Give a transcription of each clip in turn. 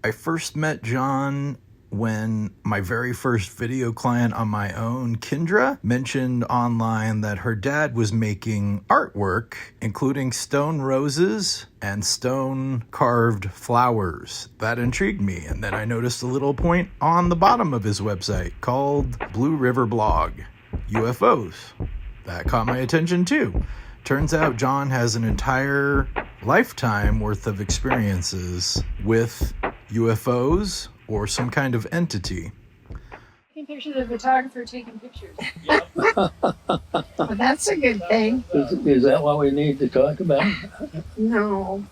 I first met John when my very first video client on my own, Kendra, mentioned online that her dad was making artwork, including stone roses and stone carved flowers. That intrigued me, and then I noticed a little point on the bottom of his website called Blue River Blog, UFOs. That caught my attention too. Turns out John has an entire lifetime worth of experiences with UFOs or some kind of entity. Taking pictures of the photographer taking pictures. Well, that's a good thing. Is that what we need to talk about? No,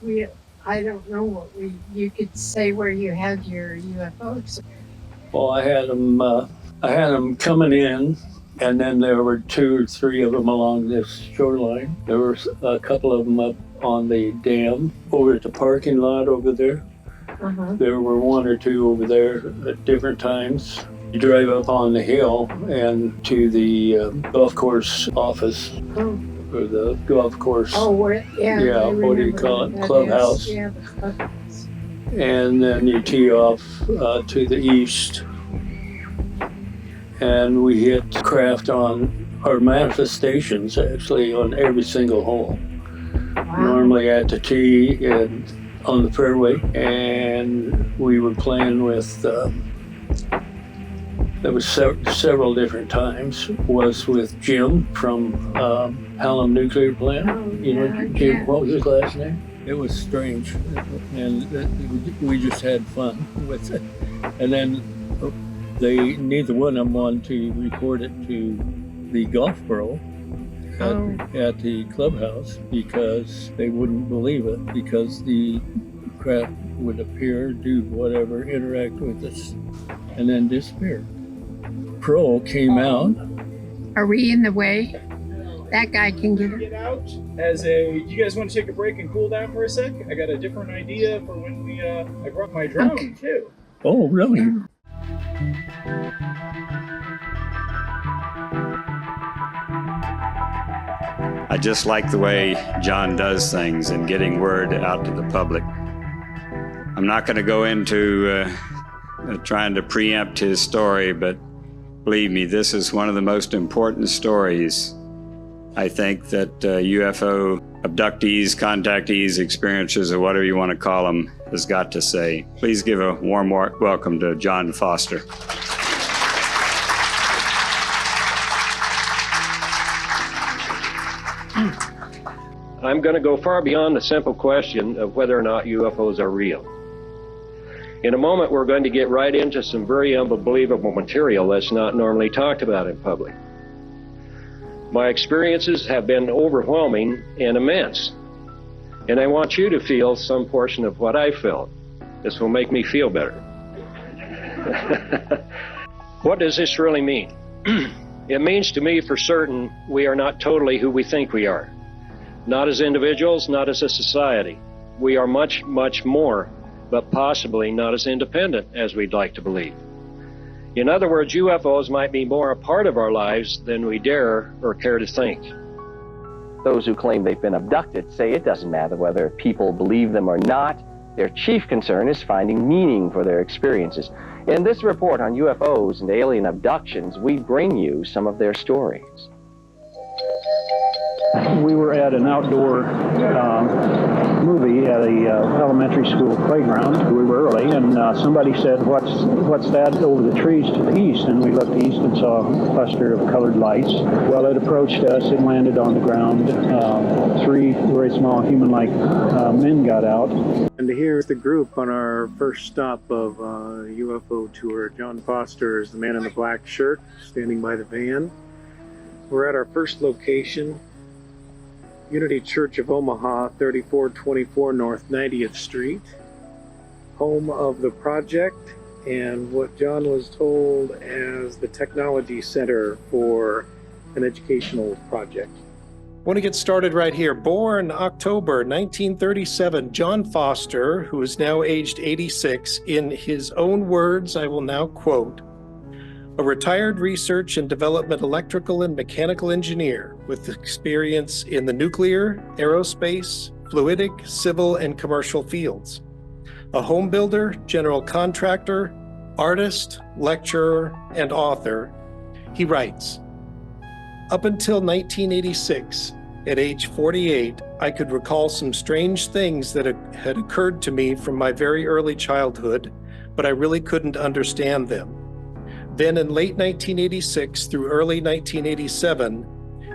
I don't know what you could say where you had your UFOs. Well, I had them coming in, and then there were 2 or 3 of them along this shoreline. There were a couple of them up on the dam over at the parking lot over there. There were 1 or 2 over there at different times. You drive up on the hill and to the golf course office, or the golf course. Oh, what do you call it? Clubhouse. Yeah, the clubhouse. And then you tee off to the east. And we hit craft on our manifestations, actually, on every single hole. Wow. Normally at the tee and on the fairway, and we were playing with, there was several different times, was with Jim from Hallam Nuclear Plant. Jim, what was his last name? It was strange, and we just had fun with it. And then neither one of them wanted to report it to the golf pro at the clubhouse because they wouldn't believe it, because the craft would appear, do whatever, interact with us, and then disappear. Pro came out. Are we in the way? That guy can get out. Do you guys want to take a break and cool down for a sec? I got a different idea for when I brought my drone too. Oh, really? I just like the way John does things and getting word out to the public. I'm not going to go into trying to preempt his story, but believe me, this is one of the most important stories, I think, that UFO abductees, contactees, experiencers, or whatever you want to call them, has got to say. Please give a warm welcome to John Foster. I'm going to go far beyond the simple question of whether or not UFOs are real. In a moment, we're going to get right into some very unbelievable material that's not normally talked about in public. My experiences have been overwhelming and immense, and I want you to feel some portion of what I felt. This will make me feel better. What does this really mean? It means to me for certain we are not totally who we think we are. Not as individuals, not as a society. We are much, much more, but possibly not as independent as we'd like to believe. In other words, UFOs might be more a part of our lives than we dare or care to think. Those who claim they've been abducted say it doesn't matter whether people believe them or not. Their chief concern is finding meaning for their experiences. In this report on UFOs and alien abductions, we bring you some of their stories. We were at an outdoor movie at a elementary school playground. We were early, and somebody said, what's that over the trees to the east? And we looked east and saw a cluster of colored lights. Well, it approached us. It landed on the ground. 3 very small human-like men got out. And here's the group on our first stop of UFO tour. John Foster is the man in the black shirt standing by the van. We're at our first location, Unity Church of Omaha, 3424 North 90th Street, home of the project and what John was told as the technology center for an educational project. I want to get started right here. Born October 1937, John Foster, who is now aged 86, in his own words, I will now quote, "A retired research and development electrical and mechanical engineer with experience in the nuclear, aerospace, fluidic, civil, and commercial fields. A home builder, general contractor, artist, lecturer, and author, he writes, "Up until 1986, at age 48, I could recall some strange things that had occurred to me from my very early childhood, but I really couldn't understand them. Then in late 1986 through early 1987,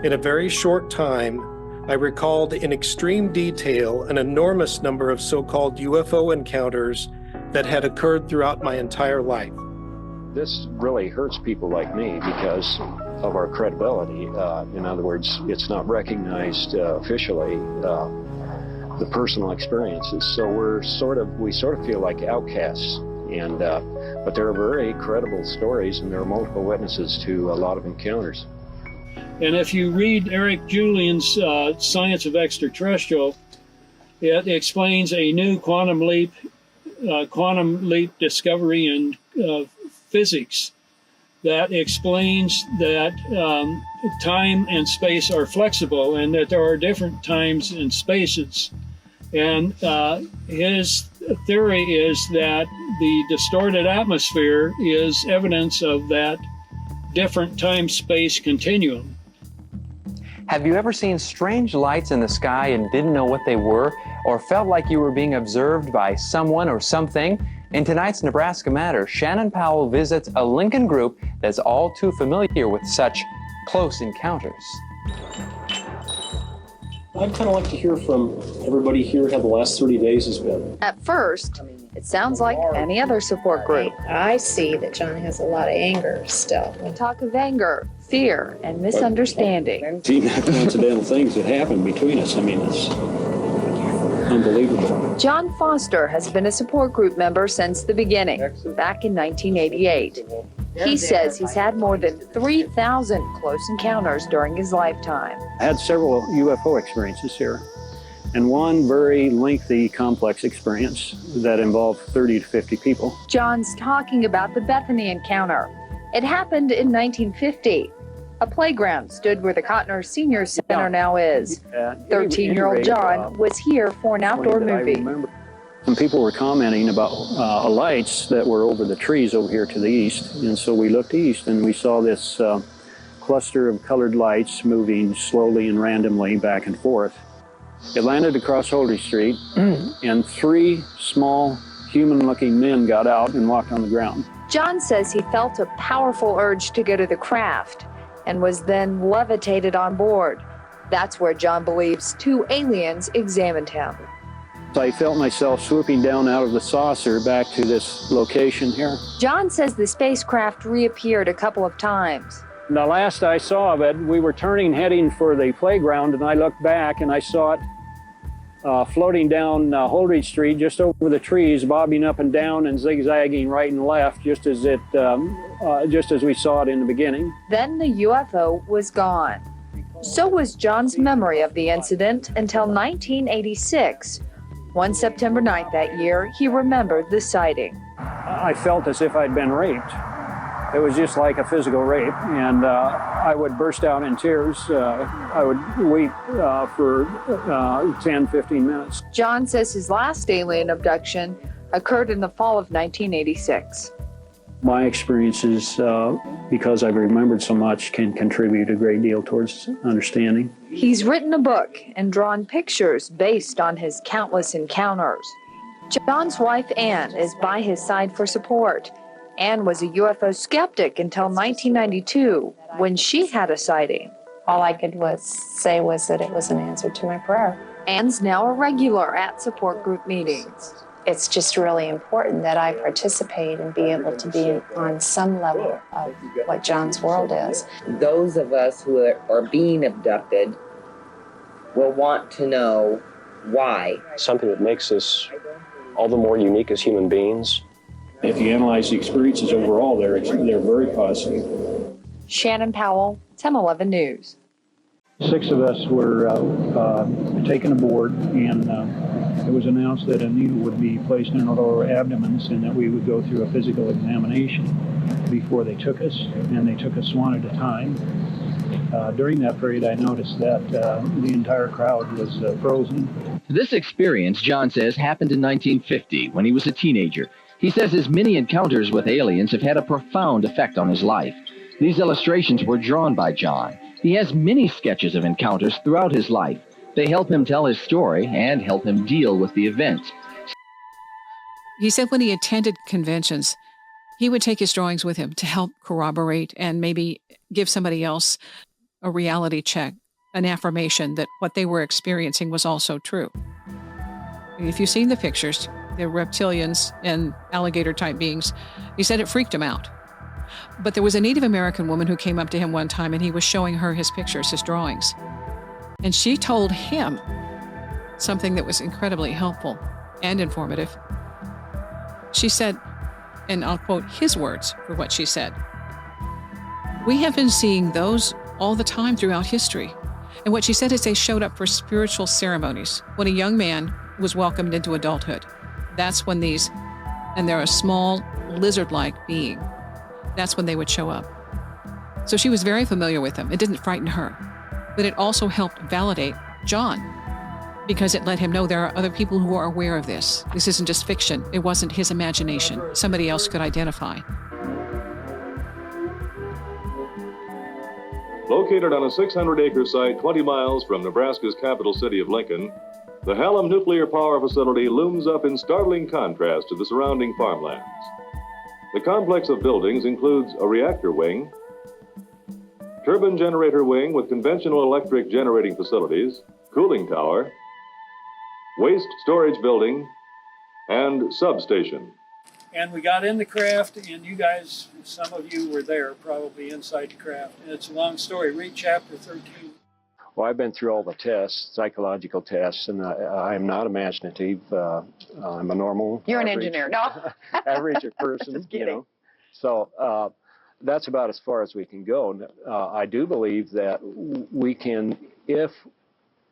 in a very short time, I recalled in extreme detail an enormous number of so-called UFO encounters that had occurred throughout my entire life." This really hurts people like me because of our credibility. In other words, it's not recognized officially, the personal experiences. So we sort of feel like outcasts. And but there are very credible stories, and there are multiple witnesses to a lot of encounters. And if you read Eric Julian's Science of Extraterrestrial, it explains a new quantum leap discovery in physics that explains that time and space are flexible and that there are different times and spaces. And his theory is that the distorted atmosphere is evidence of that different time-space continuum. Have you ever seen strange lights in the sky and didn't know what they were, or felt like you were being observed by someone or something? In tonight's Nebraska Matter, Shannon Powell visits a Lincoln group that's all too familiar with such close encounters. I'd kind of like to hear from everybody here how the last 30 days has been. At first, it sounds like any other support group. I see that John has a lot of anger still. We talk of anger, fear, and misunderstanding. See, coincidental things that happen between us. I mean, it's unbelievable. John Foster has been a support group member since the beginning, back in 1988. He says he's had more than 3,000 close encounters during his lifetime. I had several UFO experiences here, and one very lengthy, complex experience that involved 30 to 50 people. John's talking about the Bethany encounter. It happened in 1950. A playground stood where the Cotner Senior Center now is. 13-year-old John was here for an outdoor movie. Some people were commenting about lights that were over the trees over here to the east, and so we looked east and we saw this cluster of colored lights moving slowly and randomly back and forth. It landed across Holdry Street, and 3 small human-looking men got out and walked on the ground. John says he felt a powerful urge to go to the craft and was then levitated on board. That's where John believes 2 aliens examined him. I felt myself swooping down out of the saucer back to this location here. John says the spacecraft reappeared a couple of times. The last I saw of it, we were heading for the playground, and I looked back and I saw it floating down Holdridge Street, just over the trees, bobbing up and down and zigzagging right and left, just as we saw it in the beginning. Then the UFO was gone. So was John's memory of the incident until 1986. One September 9th that year, he remembered the sighting. I felt as if I'd been raped. It was just like a physical rape, and I would burst out in tears. I would weep for 10, 15 minutes. John says his last alien abduction occurred in the fall of 1986. My experiences, because I've remembered so much, can contribute a great deal towards understanding. He's written a book and drawn pictures based on his countless encounters. John's wife, Ann, is by his side for support. Ann was a UFO skeptic until 1992, when she had a sighting. All I could say was that it was an answer to my prayer. Ann's now a regular at support group meetings. It's just really important that I participate and be able to be on some level of what John's world is. Those of us who are being abducted will want to know why. Something that makes us all the more unique as human beings. If you analyze the experiences overall, they're very positive. Shannon Powell, 1011 News. 6 of us were taken aboard, and it was announced that a needle would be placed in our lower abdomens and that we would go through a physical examination before they took us, and they took us one at a time. During that period, I noticed that the entire crowd was frozen. This experience, John says, happened in 1950 when he was a teenager. He says his many encounters with aliens have had a profound effect on his life. These illustrations were drawn by John. He has many sketches of encounters throughout his life. They help him tell his story and help him deal with the events. He said when he attended conventions, he would take his drawings with him to help corroborate and maybe give somebody else a reality check, an affirmation that what they were experiencing was also true. And if you've seen the pictures, they're reptilians and alligator-type beings. He said it freaked him out. But there was a Native American woman who came up to him one time and he was showing her his pictures, his drawings. And she told him something that was incredibly helpful and informative. She said, and I'll quote his words for what she said, "We have been seeing those all the time throughout history." And what she said is they showed up for spiritual ceremonies. When a young man was welcomed into adulthood, that's when these, and they're a small lizard-like being, that's when they would show up. So she was very familiar with them. It didn't frighten her, but it also helped validate John, because it let him know there are other people who are aware of this. This isn't just fiction. It wasn't his imagination. Somebody else could identify. Located on a 600-acre site 20 miles from Nebraska's capital city of Lincoln, the Hallam Nuclear Power Facility looms up in startling contrast to the surrounding farmlands. The complex of buildings includes a reactor wing, turbine generator wing with conventional electric generating facilities, cooling tower, waste storage building, and substation. And we got in the craft, and you guys, some of you were there, probably inside the craft. And it's a long story. Read chapter 13. Well, I've been through all the tests, psychological tests, and I'm not imaginative. I'm a normal. You're an engineer, no? Average person, you know. So that's about as far as we can go. I do believe that we can, if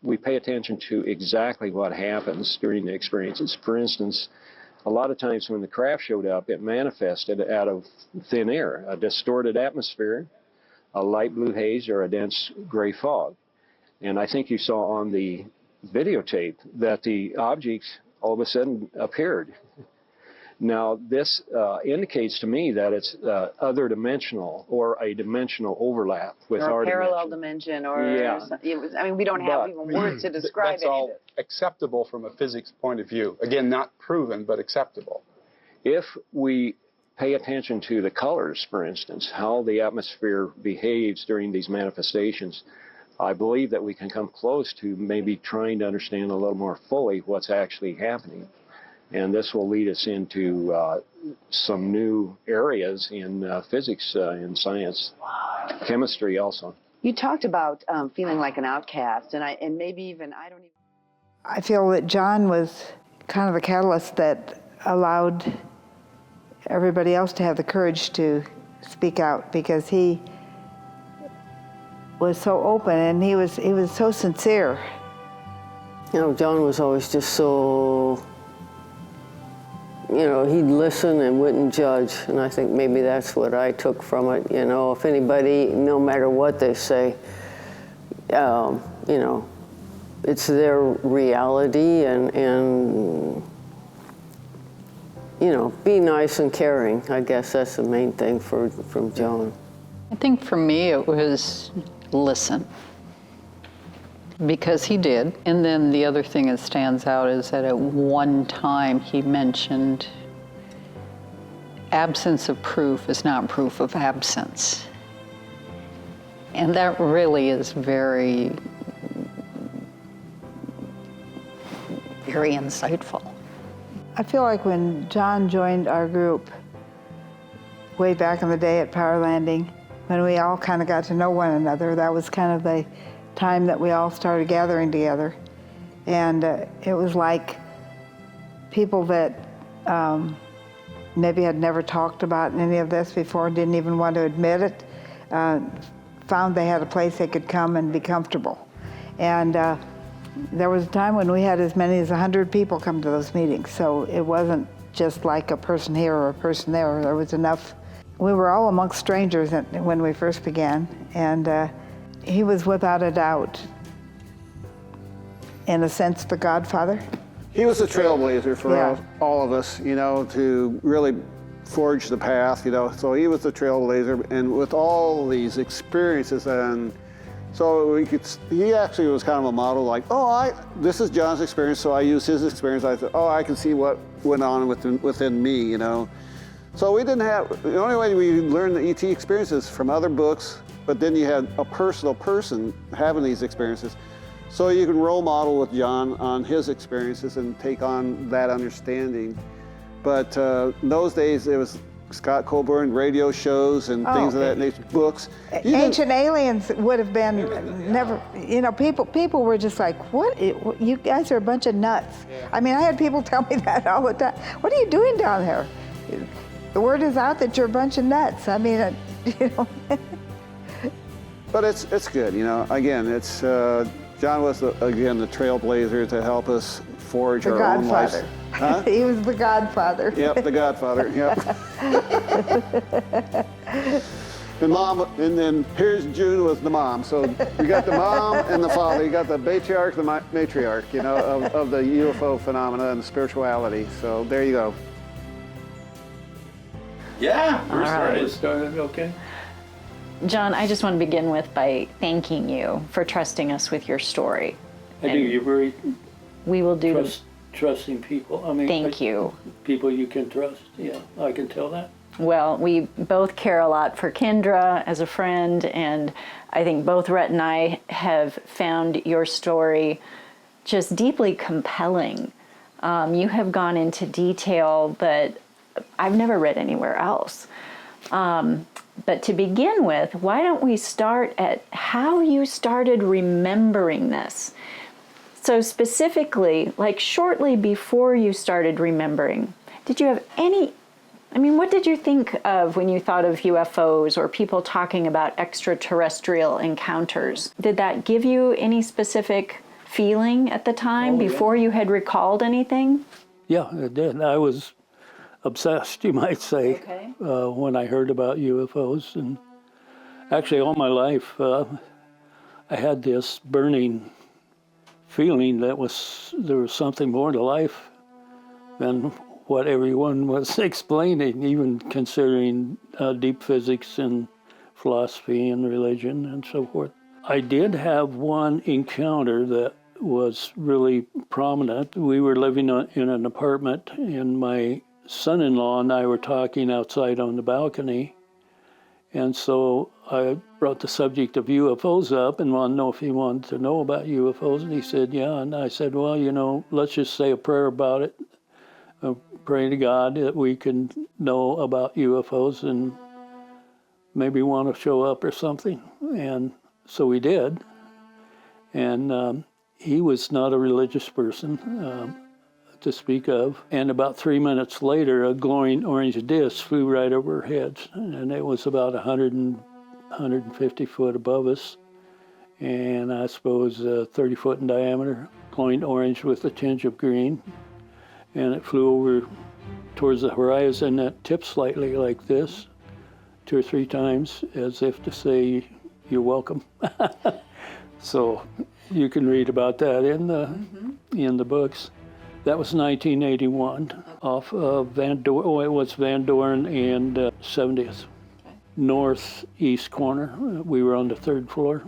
we pay attention to exactly what happens during the experiences. For instance, a lot of times when the craft showed up, it manifested out of thin air, a distorted atmosphere, a light blue haze, or a dense gray fog. And I think you saw on the videotape that the objects all of a sudden appeared. Now, this indicates to me that it's other dimensional or a dimensional overlap with or our a parallel dimension, or I mean, we don't have even words to describe that's any all of it. Acceptable from a physics point of view. Again, not proven, but acceptable. If we pay attention to the colors, for instance, how the atmosphere behaves during these manifestations, I believe that we can come close to maybe trying to understand a little more fully what's actually happening. And this will lead us into some new areas in physics, in science, chemistry also. You talked about feeling like an outcast, and maybe even, I don't even. I feel that John was kind of the catalyst that allowed everybody else to have the courage to speak out, because he was so open and he was so sincere. You know, John was always just so, you know, he'd listen and wouldn't judge, and I think maybe that's what I took from it. You know, if anybody, no matter what they say, you know, it's their reality, and you know, be nice and caring. I guess that's the main thing from John. I think for me it was listen, because he did. And then the other thing that stands out is that at one time he mentioned absence of proof is not proof of absence. And that really is very, very insightful. I feel like when John joined our group way back in the day at Power Landing, when we all kind of got to know one another, that was kind of the time that we all started gathering together. And it was like people that maybe had never talked about any of this before, didn't even want to admit it, found they had a place they could come and be comfortable. And there was a time when we had as many as 100 people come to those meetings, so it wasn't just like a person here or a person there. There was enough. We were all amongst strangers when we first began, and he was without a doubt in a sense, the godfather? He was a trailblazer for Yeah. all of us, you know, to really forge the path, you know. So he was a trailblazer, and with all these experiences, and so he actually was kind of a model, like, this is John's experience, so I use his experience. I thought, I can see what went on within me, you know. So we didn't have, the only way we learned the ET experiences from other books, but then you had a personal person having these experiences. So you can role model with John on his experiences and take on that understanding. But in those days, it was Scott Colburn radio shows and things of that nature, books. Ancient Aliens would have been never, you know, people were just like, you guys are a bunch of nuts. I mean, I had people tell me that all the time. What are you doing down there? The word is out that you're a bunch of nuts. I mean, you know. But it's good, you know. Again, it's John was again the trailblazer to help us forge our own lives. The Godfather. Huh? He was the Godfather. Yep, the Godfather. Yep. And Mom, and then here's June was the mom. So you got the mom and the father. You got the patriarch, the matriarch, you know, of the UFO phenomena and spirituality. So there you go. Yeah, All right. It started okay. John, I just want to begin by thanking you for trusting us with your story. I do. You're very we will do trusting people. I mean, thank you. People you can trust. Yeah, I can tell that. Well, we both care a lot for Kendra as a friend, and I think both Rhett and I have found your story just deeply compelling. You have gone into detail that I've never read anywhere else. But to begin with, why don't we start at how you started remembering this? So specifically, like shortly before you started remembering, did you have what did you think of when you thought of UFOs or people talking about extraterrestrial encounters? Did that give you any specific feeling at the time before you had recalled anything? Yeah, it did. I was obsessed, you might say, when I heard about UFOs. And actually, all my life, I had this burning feeling that there was something more to life than what everyone was explaining, even considering deep physics and philosophy and religion and so forth. I did have one encounter that was really prominent. We were living in an apartment, and my son-in-law and I were talking outside on the balcony, and so I brought the subject of UFOs up and wanted to know if he wanted to know about UFOs, and he said, yeah, and I said, well, you know, let's just say a prayer about it. Pray to God that we can know about UFOs and maybe want to show up or something. And so we did. And he was not a religious person to speak of. And about 3 minutes later, a glowing orange disc flew right over our heads. And it was about 150 foot above us. And I suppose 30 foot in diameter, glowing orange with a tinge of green. And it flew over towards the horizon. It tipped slightly like this 2 or 3 times, as if to say, you're welcome. So you can read about that in the books. That was 1981, off of Van Dorn. It was Van Dorn and 70th, northeast corner. We were on the 3rd floor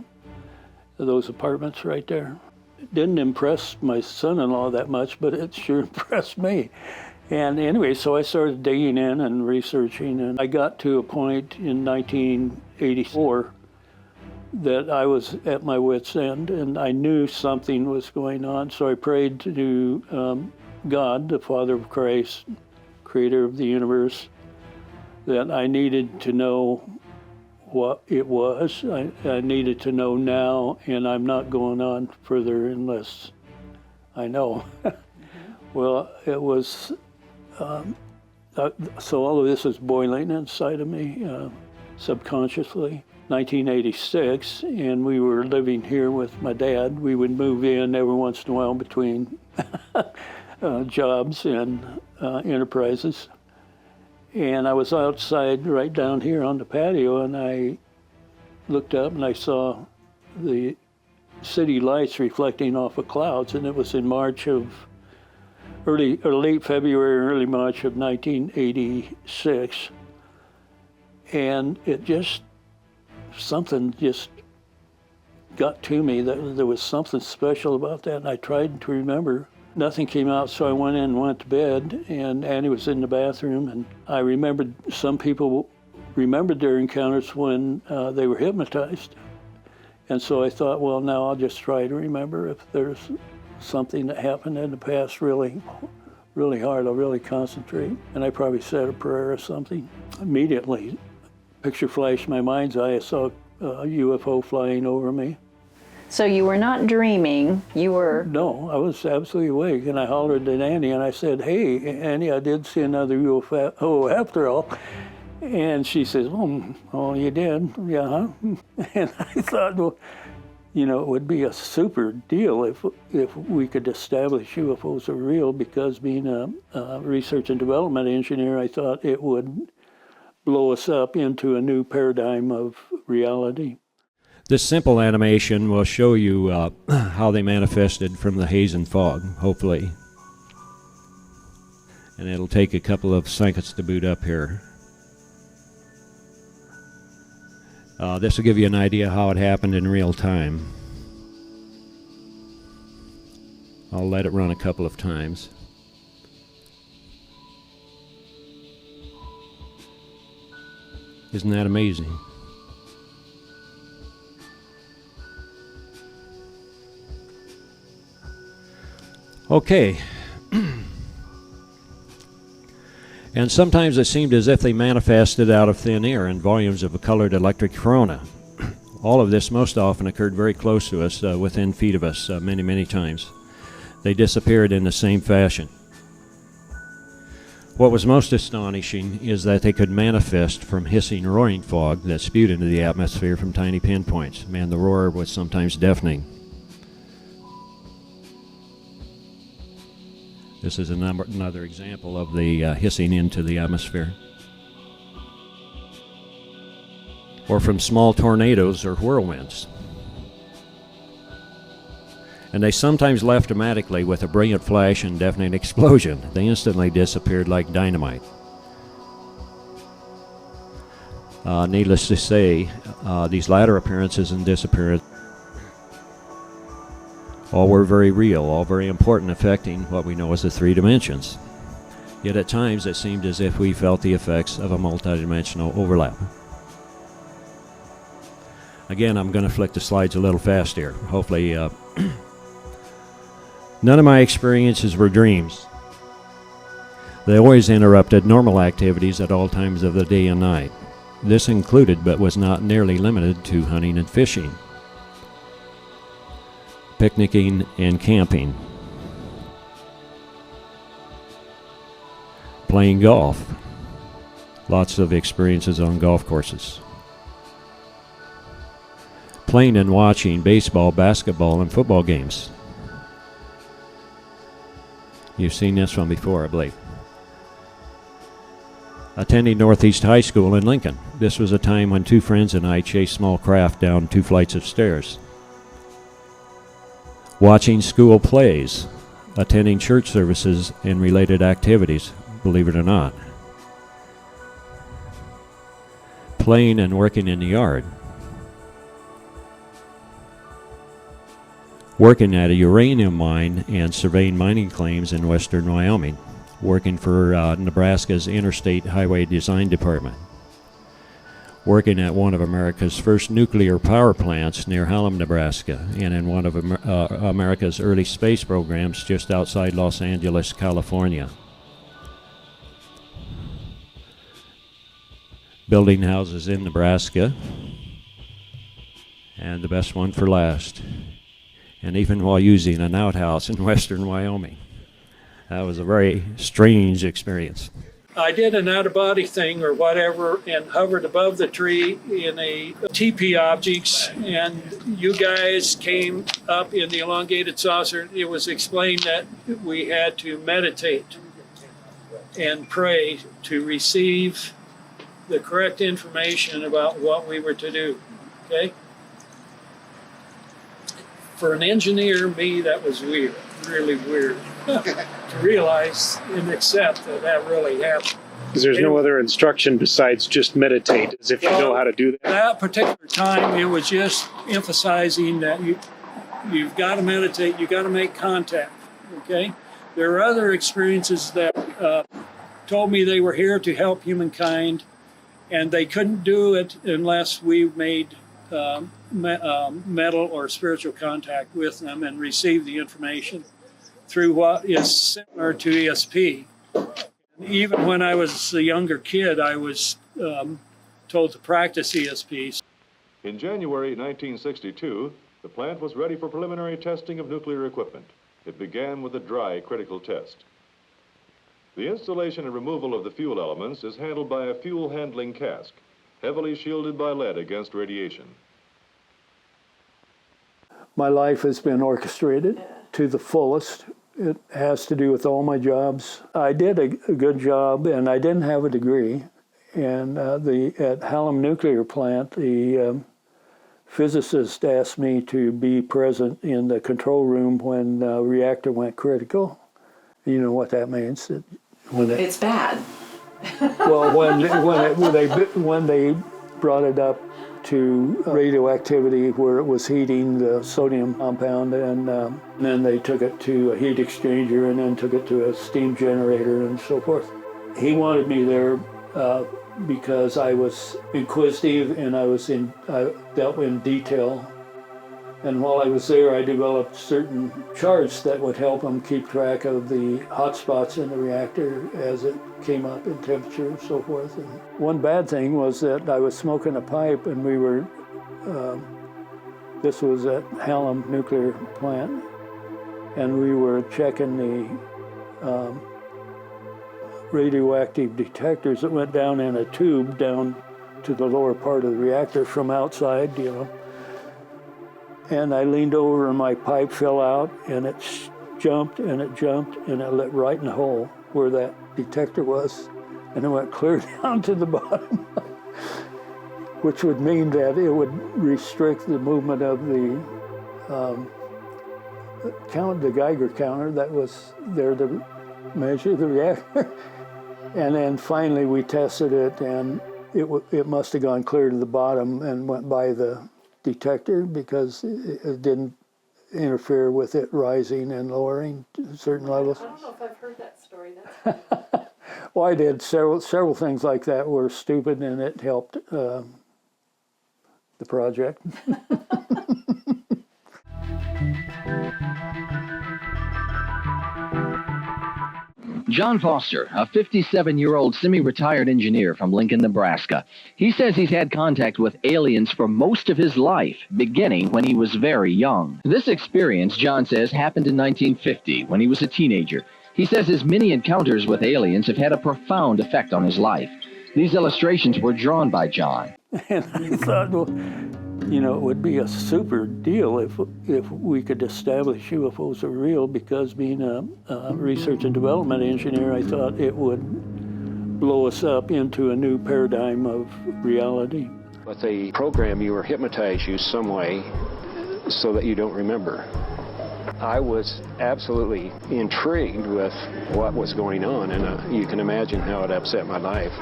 of those apartments right there. It didn't impress my son-in-law that much, but it sure impressed me. And anyway, so I started digging in and researching, and I got to a point in 1984 that I was at my wit's end, and I knew something was going on. So I prayed to God, the Father of Christ, creator of the universe, that I needed to know what it was. I needed to know now, and I'm not going on further unless I know. Well, it was, so all of this is boiling inside of me subconsciously. 1986, and we were living here with my dad. We would move in every once in a while between jobs and enterprises. And I was outside right down here on the patio, and I looked up and I saw the city lights reflecting off of clouds, and it was in March of late February, early March of 1986, and something just got to me that there was something special about that, and I tried to remember. Nothing came out, so I went in and went to bed, and Annie was in the bathroom, and I remembered some people remembered their encounters when they were hypnotized. And so I thought, well, now I'll just try to remember if there's something that happened in the past really, really hard. I'll really concentrate. And I probably said a prayer or something. Immediately, picture flashed in my mind's eye. I saw a UFO flying over me. So you were not dreaming, you were... No, I was absolutely awake, and I hollered at Annie, and I said, hey, Annie, I did see another UFO after all. And she says, oh, you did? Yeah, huh? And I thought, well, you know, it would be a super deal if we could establish UFOs are real, because being a research and development engineer, I thought it would blow us up into a new paradigm of reality. This simple animation will show you how they manifested from the haze and fog, hopefully. And it'll take a couple of seconds to boot up here. This will give you an idea how it happened in real time. I'll let it run a couple of times. Isn't that amazing? Okay. And sometimes it seemed as if they manifested out of thin air in volumes of a colored electric corona. All of this most often occurred very close to us, within feet of us, many, many times. They disappeared in the same fashion. What was most astonishing is that they could manifest from hissing, roaring fog that spewed into the atmosphere from tiny pinpoints. Man, the roar was sometimes deafening. This is another example of the hissing into the atmosphere. Or from small tornadoes or whirlwinds. And they sometimes left dramatically with a brilliant flash and deafening explosion. They instantly disappeared like dynamite. Needless to say, these latter appearances and disappearances all were very real, all very important, affecting what we know as the three dimensions. Yet at times it seemed as if we felt the effects of a multidimensional overlap. Again, I'm going to flick the slides a little fast here. Hopefully, none of my experiences were dreams. They always interrupted normal activities at all times of the day and night. This included, but was not nearly limited to, hunting and fishing, picnicking and camping, playing golf, lots of experiences on golf courses, playing and watching baseball, basketball, and football games. You've seen this one before, I believe. Attending Northeast High School in Lincoln. This was a time when two friends and I chased small craft down 2 flights of stairs. Watching school plays, attending church services and related activities, believe it or not. Playing and working in the yard. Working at a uranium mine and surveying mining claims in western Wyoming. Working for Nebraska's Interstate Highway Design Department. Working at one of America's first nuclear power plants near Hallam, Nebraska, and in one of America's early space programs just outside Los Angeles, California. Building houses in Nebraska, and the best one for last, and even while using an outhouse in western Wyoming. That was a very strange experience. I did an out-of-body thing or whatever and hovered above the tree in a TP objects, and you guys came up in the elongated saucer. It was explained that we had to meditate and pray to receive the correct information about what we were to do, okay? For an engineer, me, that was weird, really weird, to realize and accept that that really happened. Because there's no other instruction besides just meditate, as if you know how to do that. That particular time, it was just emphasizing that you've got to meditate, you've got to make contact, okay? There are other experiences that told me they were here to help humankind, and they couldn't do it unless we made mental or spiritual contact with them and received the information through what is similar to ESP. Even when I was a younger kid, I was told to practice ESP. In January 1962, the plant was ready for preliminary testing of nuclear equipment. It began with a dry critical test. The installation and removal of the fuel elements is handled by a fuel handling cask, heavily shielded by lead against radiation. My life has been orchestrated to the fullest. It has to do with all my jobs. I did a good job, and I didn't have a degree. And at Hallam Nuclear Plant, the physicist asked me to be present in the control room when the reactor went critical. You know what that means? It's bad. Well, when they brought it up to radioactivity where it was heating the sodium compound, and then they took it to a heat exchanger and then took it to a steam generator and so forth. He wanted me there because I was inquisitive and I dealt in detail. And while I was there, I developed certain charts that would help him keep track of the hot spots in the reactor as it came up in temperature and so forth. And one bad thing was that I was smoking a pipe, and we were, this was at Hallam Nuclear Plant, and we were checking the radioactive detectors that went down in a tube down to the lower part of the reactor from outside, you know. And I leaned over and my pipe fell out, and it jumped and it jumped and it lit right in the hole where that detector was, and it went clear down to the bottom, which would mean that it would restrict the movement of the Geiger counter that was there to measure the reactor. And then finally we tested it, and it must have gone clear to the bottom and went by the detector because it didn't interfere with it rising and lowering to certain levels. I don't know if I've heard that story. Well, I did several things like that were stupid, and it helped the project. John Foster, a 57-year-old semi-retired engineer from Lincoln, Nebraska. He says he's had contact with aliens for most of his life, beginning when he was very young. This experience, John says, happened in 1950 when he was a teenager. He says his many encounters with aliens have had a profound effect on his life. These illustrations were drawn by John. And I thought, well, you know, it would be a super deal if we could establish UFOs are real, because being a research and development engineer, I thought it would blow us up into a new paradigm of reality. But they program you or hypnotize you some way so that you don't remember. I was absolutely intrigued with what was going on, and you can imagine how it upset my life.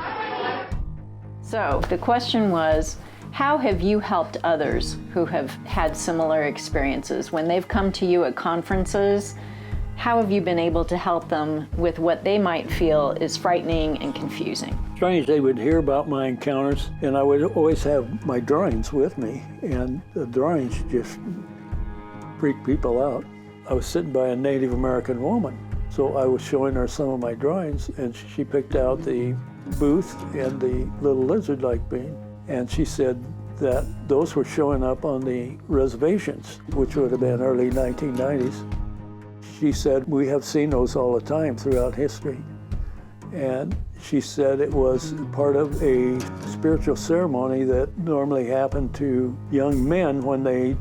So the question was, how have you helped others who have had similar experiences? When they've come to you at conferences, how have you been able to help them with what they might feel is frightening and confusing? Strange, they would hear about my encounters, and I would always have my drawings with me, and the drawings just freak people out. I was sitting by a Native American woman, so I was showing her some of my drawings, and she picked out the booth and the little lizard-like being. And she said that those were showing up on the reservations, which would have been early 1990s. She said, we have seen those all the time throughout history. And she said it was part of a spiritual ceremony that normally happened to young men when they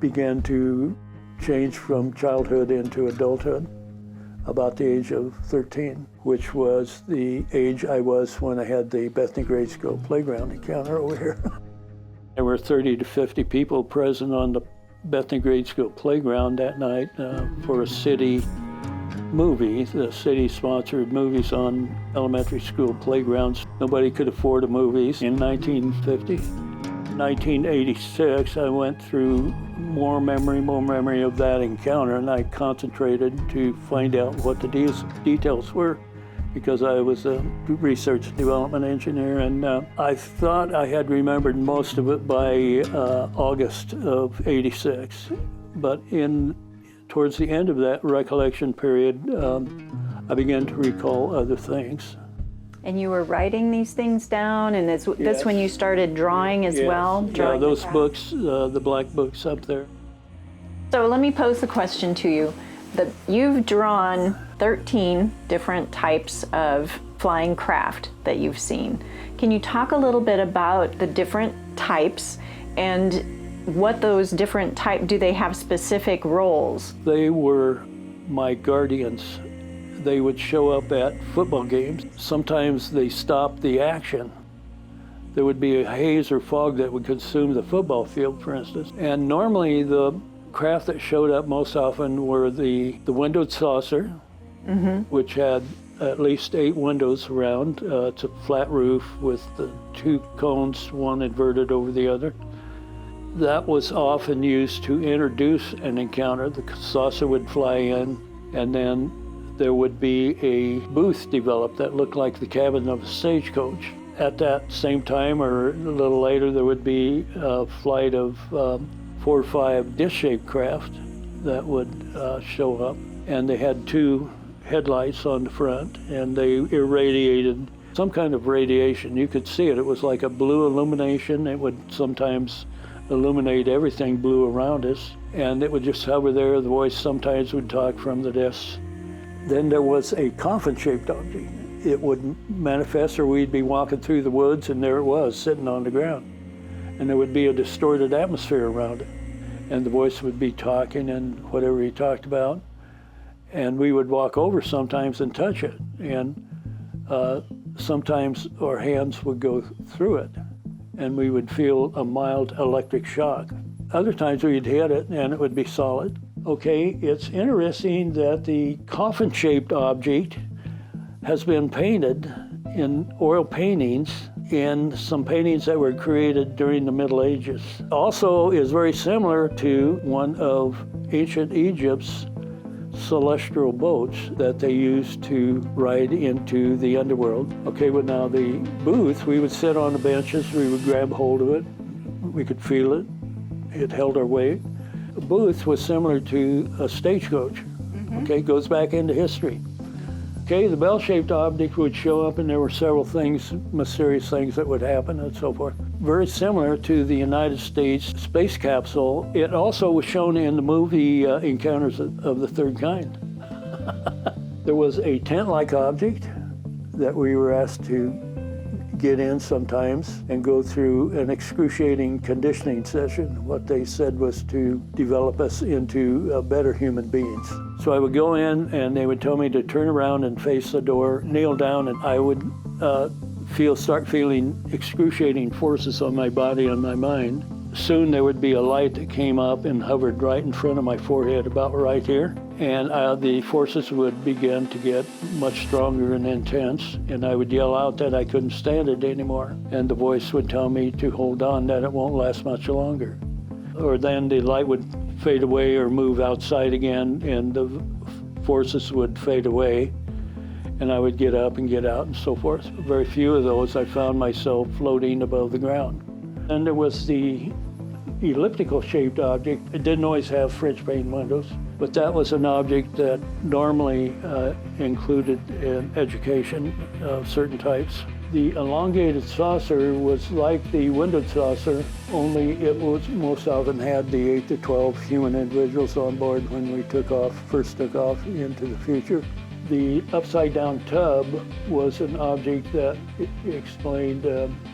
began to change from childhood into adulthood, about the age of 13, which was the age I was when I had the Bethany Grade School playground encounter over here. There were 30 to 50 people present on Bethany Grade School playground that night for a city movie. The city sponsored movies on elementary school playgrounds. Nobody could afford a movies in 1950. 1986, I went through more memory of that encounter, and I concentrated to find out what the details were, because I was a research and development engineer, and I thought I had remembered most of it by August of '86. But towards the end of that recollection period, I began to recall other things. And you were writing these things down, and that's Yes. when you started drawing as Yes. well? Yeah, Drawing those books, the black books up there. So let me pose the question to you. You've drawn 13 different types of flying craft that you've seen. Can you talk a little bit about the different types and what those different types, do they have specific roles? They were my guardians. They would show up at football games. Sometimes they stopped the action. There would be a haze or fog that would consume the football field, for instance. And normally the craft that showed up most often were the windowed saucer, which had at least 8 windows around. It's a flat roof with the 2 cones, one inverted over the other. That was often used to introduce an encounter. The saucer would fly in, and then there would be a booth developed that looked like the cabin of a stagecoach. At that same time, or a little later, there would be a flight of 4 or 5 dish-shaped craft that would show up, and they had 2 headlights on the front, and they irradiated some kind of radiation. You could see it. It was like a blue illumination. It would sometimes illuminate everything blue around us, and it would just hover there. The voice sometimes would talk from the discs. Then there was a coffin-shaped object. It would manifest, or we'd be walking through the woods, and there it was, sitting on the ground. And there would be a distorted atmosphere around it. And the voice would be talking and whatever he talked about. And we would walk over sometimes and touch it. And sometimes our hands would go through it, and we would feel a mild electric shock. Other times we'd hit it, and it would be solid. Okay, it's interesting that the coffin-shaped object has been painted in oil paintings in some paintings that were created during the Middle Ages. Also is very similar to one of ancient Egypt's celestial boats that they used to ride into the underworld. Okay, well now the booth, we would sit on the benches, we would grab hold of it, we could feel it, it held our weight. The booth was similar to a stagecoach. Okay, goes back into history. Okay, the bell-shaped object would show up, and there were several things, mysterious things that would happen and so forth. Very similar to the United States space capsule. It also was shown in the movie Encounters of the Third Kind. There was a tent-like object that we were asked to get in sometimes and go through an excruciating conditioning session. What they said was to develop us into better human beings. So I would go in, and they would tell me to turn around and face the door, kneel down, and I would start feeling excruciating forces on my body and my mind. Soon there would be a light that came up and hovered right in front of my forehead, about right here. And the forces would begin to get much stronger and intense, and I would yell out that I couldn't stand it anymore. And the voice would tell me to hold on, that it won't last much longer. Or then the light would fade away or move outside again, and the forces would fade away, and I would get up and get out and so forth. Very few of those I found myself floating above the ground. And there was the elliptical shaped object. It didn't always have French pane windows, but that was an object that normally included an education of certain types. The elongated saucer was like the windowed saucer, only it was most often had the 8 to 12 human individuals on board when we first took off into the future. The upside down tub was an object that explained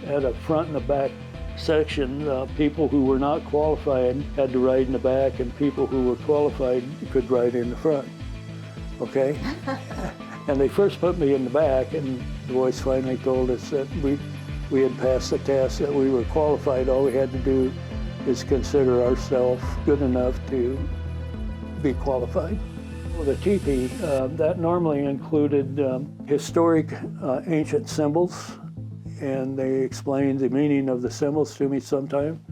had a front and a back section. People who were not qualified had to ride in the back, and people who were qualified could ride in the front. Okay? And they first put me in the back, and the voice finally told us that we had passed the test, that we were qualified. All we had to do is consider ourselves good enough to be qualified. Well, the teepee, that normally included historic ancient symbols, and they explained the meaning of the symbols to me sometime,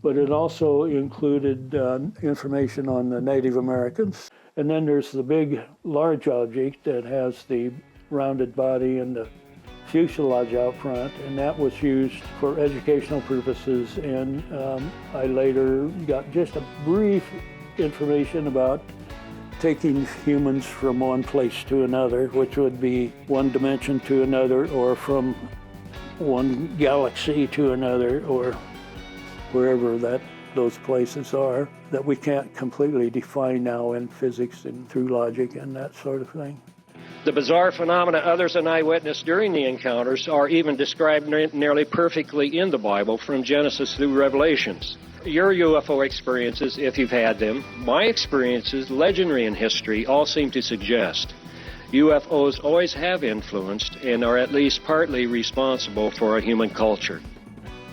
but it also included information on the Native Americans. And then there's the big, large object that has the rounded body and the fuselage out front, and that was used for educational purposes. And I later got just a brief information about taking humans from one place to another, which would be one dimension to another, or from one galaxy to another, or wherever those places are, that we can't completely define now in physics and through logic and that sort of thing. The bizarre phenomena others and I witnessed during the encounters are even described nearly perfectly in the Bible, from Genesis through Revelations. Your UFO experiences, if you've had them, my experiences, legendary in history, all seem to suggest UFOs always have influenced and are at least partly responsible for a human culture.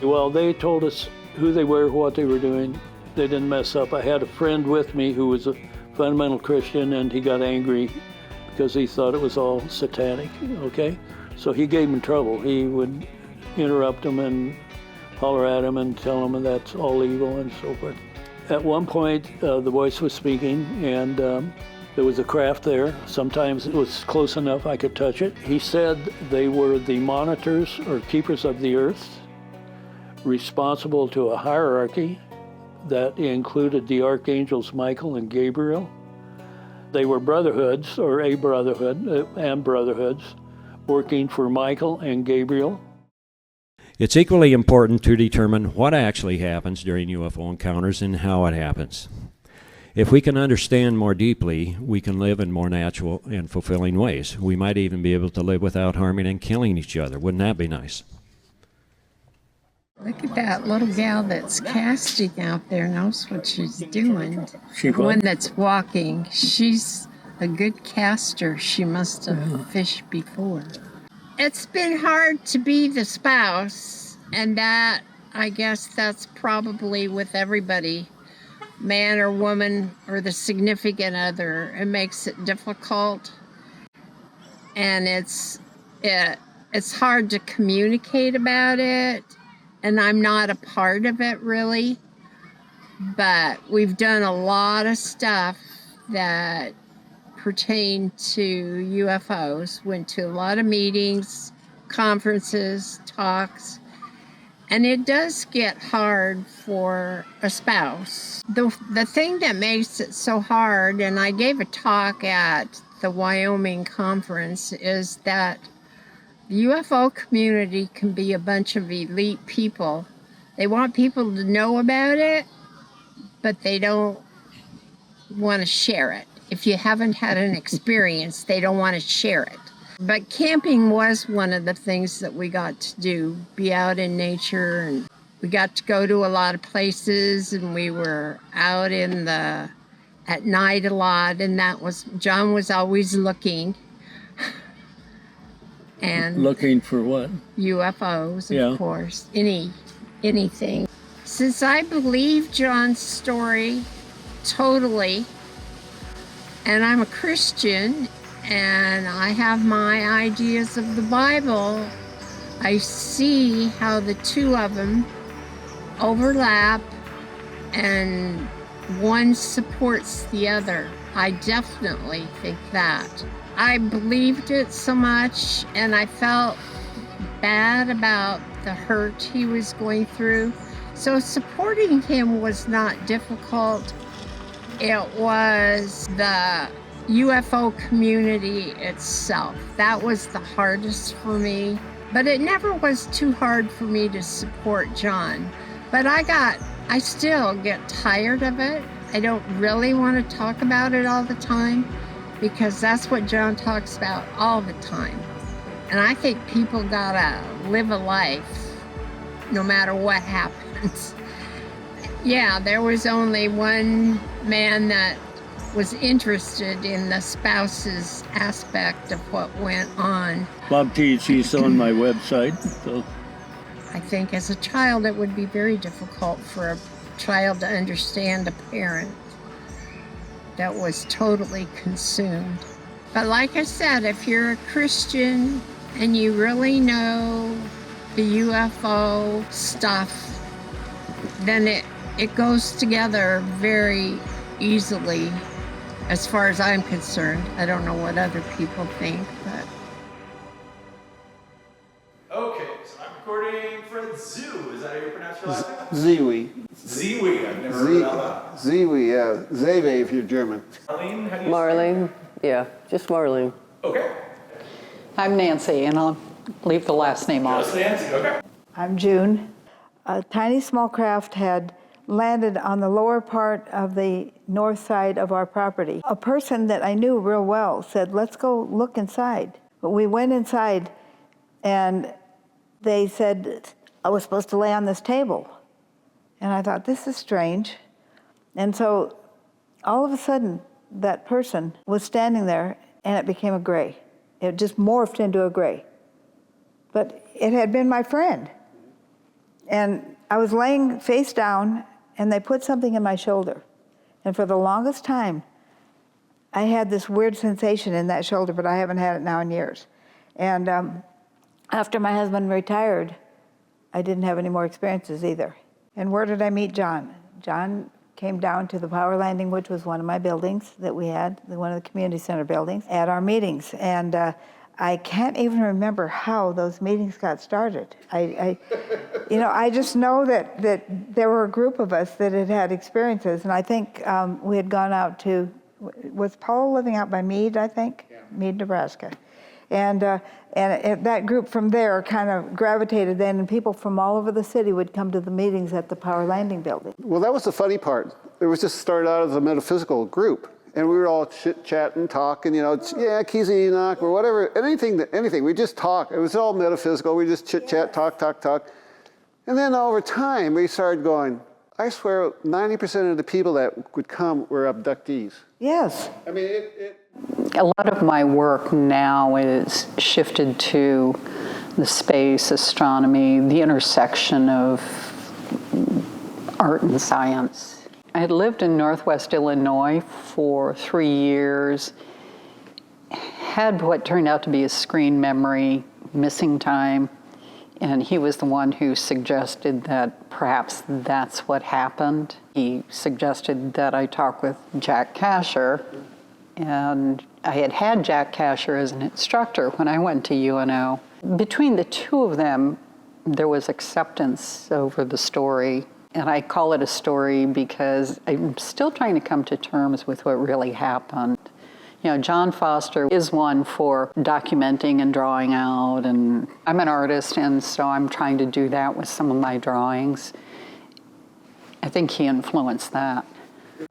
Well, they told us who they were, what they were doing. They didn't mess up. I had a friend with me who was a fundamental Christian, and he got angry because he thought it was all satanic, okay? So he gave him trouble. He would interrupt them and holler at him and tell him that's all evil and so forth. At one point, the voice was speaking, and there was a craft there. Sometimes it was close enough I could touch it. He said they were the monitors or keepers of the earth, responsible to a hierarchy that included the archangels Michael and Gabriel. They were brotherhoods, or a brotherhood, and brotherhoods, working for Michael and Gabriel. It's equally important to determine what actually happens during UFO encounters and how it happens. If we can understand more deeply, we can live in more natural and fulfilling ways. We might even be able to live without harming and killing each other. Wouldn't that be nice? Look at that little gal that's casting out there, knows what she's doing. She The one that's walking, she's a good caster. She must have fished before. It's been hard to be the spouse, and that, I guess that's probably with everybody, man or woman or the significant other. It makes it difficult, and it's hard to communicate about it. And I'm not a part of it, really. But we've done a lot of stuff that pertain to UFOs. Went to a lot of meetings, conferences, talks. And it does get hard for a spouse. The thing that makes it so hard, and I gave a talk at the Wyoming conference, is that the UFO community can be a bunch of elite people. They want people to know about it, but they don't want to share it. If you haven't had an experience, they don't want to share it. But camping was one of the things that we got to do, be out in nature, and we got to go to a lot of places, and we were out at night a lot, and John was always looking. And looking for what? UFOs, of course, anything. Since I believe John's story totally, and I'm a Christian, and I have my ideas of the Bible, I see how the two of them overlap and one supports the other. I definitely think that. I believed it so much, and I felt bad about the hurt he was going through. So supporting him was not difficult. It was the UFO community itself. That was the hardest for me. But it never was too hard for me to support John. But I still get tired of it. I don't really want to talk about it all the time, because that's what John talks about all the time. And I think people gotta live a life no matter what happens. Yeah, there was only one man that was interested in the spouse's aspect of what went on. Bob T.G.'s on my website. So I think as a child it would be very difficult for child to understand a parent that was totally consumed. But like I said, if you're a Christian and you really know the UFO stuff, then it goes together very easily as far as I'm concerned. I don't know what other people think, but. Okay, so I'm recording for Zoo. Is that how you pronounce your last name? Ziwi. Ziwi. I've never heard of that loud. Ziwi, yeah. Zewe if you're German. Marlene, how do you Marlene, yeah, just Marlene. Okay. I'm Nancy, and I'll leave the last name off. Just Nancy, okay. I'm June. A tiny small craft had landed on the lower part of the north side of our property. A person that I knew real well said, let's go look inside. But we went inside and they said, I was supposed to lay on this table. And I thought, this is strange. And so all of a sudden, that person was standing there and it became a gray. It just morphed into a gray. But it had been my friend. And I was laying face down and they put something in my shoulder. And for the longest time, I had this weird sensation in that shoulder, but I haven't had it now in years. And after my husband retired, I didn't have any more experiences either. And where did I meet John? John came down to the power landing, which was one of my buildings that we had, one of the community center buildings, at our meetings. And I can't even remember how those meetings got started. I just know that there were a group of us that had had experiences, and I think we had gone out to, was Paul living out by Meade, I think? Yeah. Meade, Nebraska. And that group from there kind of gravitated then, and people from all over the city would come to the meetings at the Power Landing building. Well, that was the funny part. It was just started out as a metaphysical group. And we were all chit-chatting, talking, yeah, Keys of Enoch, or whatever, anything. We just talk. It was all metaphysical. We just chit-chat, talk. And then over time, we started going, I swear 90% of the people that would come were abductees. Yes. I mean, A lot of my work now is shifted to the space, astronomy, the intersection of art and science. I had lived in Northwest Illinois for 3 years, had what turned out to be a screen memory, missing time, and he was the one who suggested that perhaps that's what happened. He suggested that I talk with Jack Kasher, and I had Jack Kasher as an instructor when I went to UNO. Between the two of them, there was acceptance over the story. And I call it a story because I'm still trying to come to terms with what really happened. John Foster is one for documenting and drawing out, and I'm an artist, and so I'm trying to do that with some of my drawings. I think he influenced that.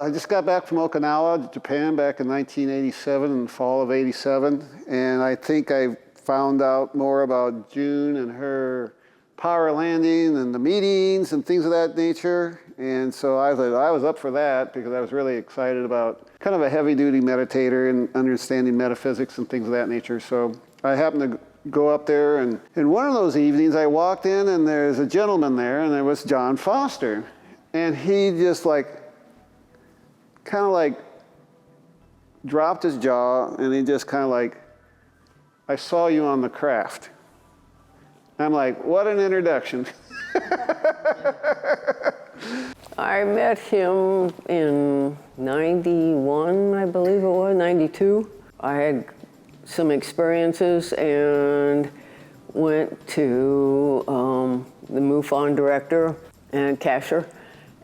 I just got back from Okinawa, Japan, back in 1987, in the fall of 87, and I think I found out more about June and her power landing and the meetings and things of that nature. And so I was up for that because I was really excited about kind of a heavy-duty meditator and understanding metaphysics and things of that nature. So I happened to go up there, and in one of those evenings I walked in and there's a gentleman there, and it was John Foster. And he just kind of dropped his jaw, and he just kind of I saw you on the craft. I'm like, what an introduction. I met him in 91, I believe it was, 92. I had some experiences and went to the MUFON director and Kasher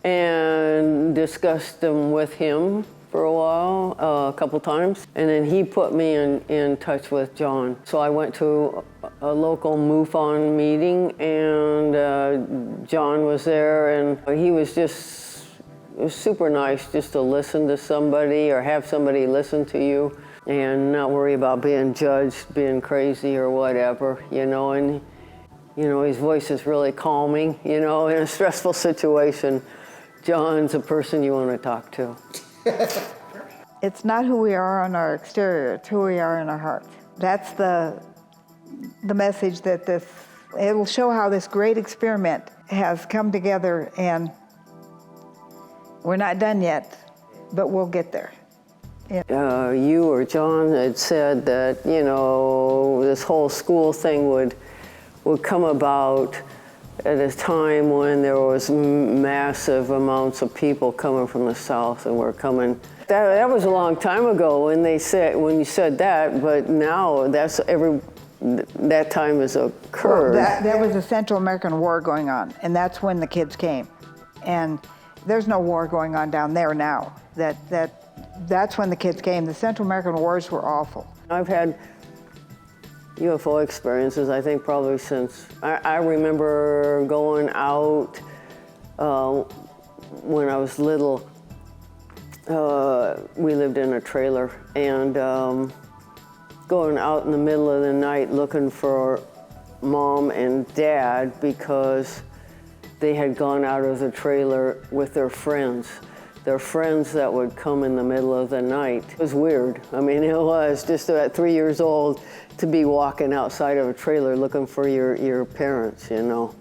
and discussed them with him for a while, a couple times. And then he put me in touch with John. So I went to a local MUFON meeting, and John was there, and he was just, it was super nice just to listen to somebody or have somebody listen to you and not worry about being judged, being crazy or whatever, and his voice is really calming, in a stressful situation. John's a person you want to talk to. It's not who we are on our exterior, it's who we are in our heart. That's the message that it'll show how this great experiment has come together and We're not done yet, but we'll get there. You or John had said that, you know, this whole school thing would come about at a time when there was massive amounts of people coming from the South and were coming. That was a long time ago when you said that, but now that time has occurred. Well, that was the Central American War going on, and that's when the kids came. And there's no war going on down there now. That's when the kids came. The Central American Wars were awful. I've had UFO experiences, I think, probably since I remember going out when I was little. We lived in a trailer, and going out in the middle of the night looking for Mom and Dad because they had gone out of the trailer with their friends that would come in the middle of the night. It was weird. I mean, it was just at 3 years old to be walking outside of a trailer looking for your parents, you know.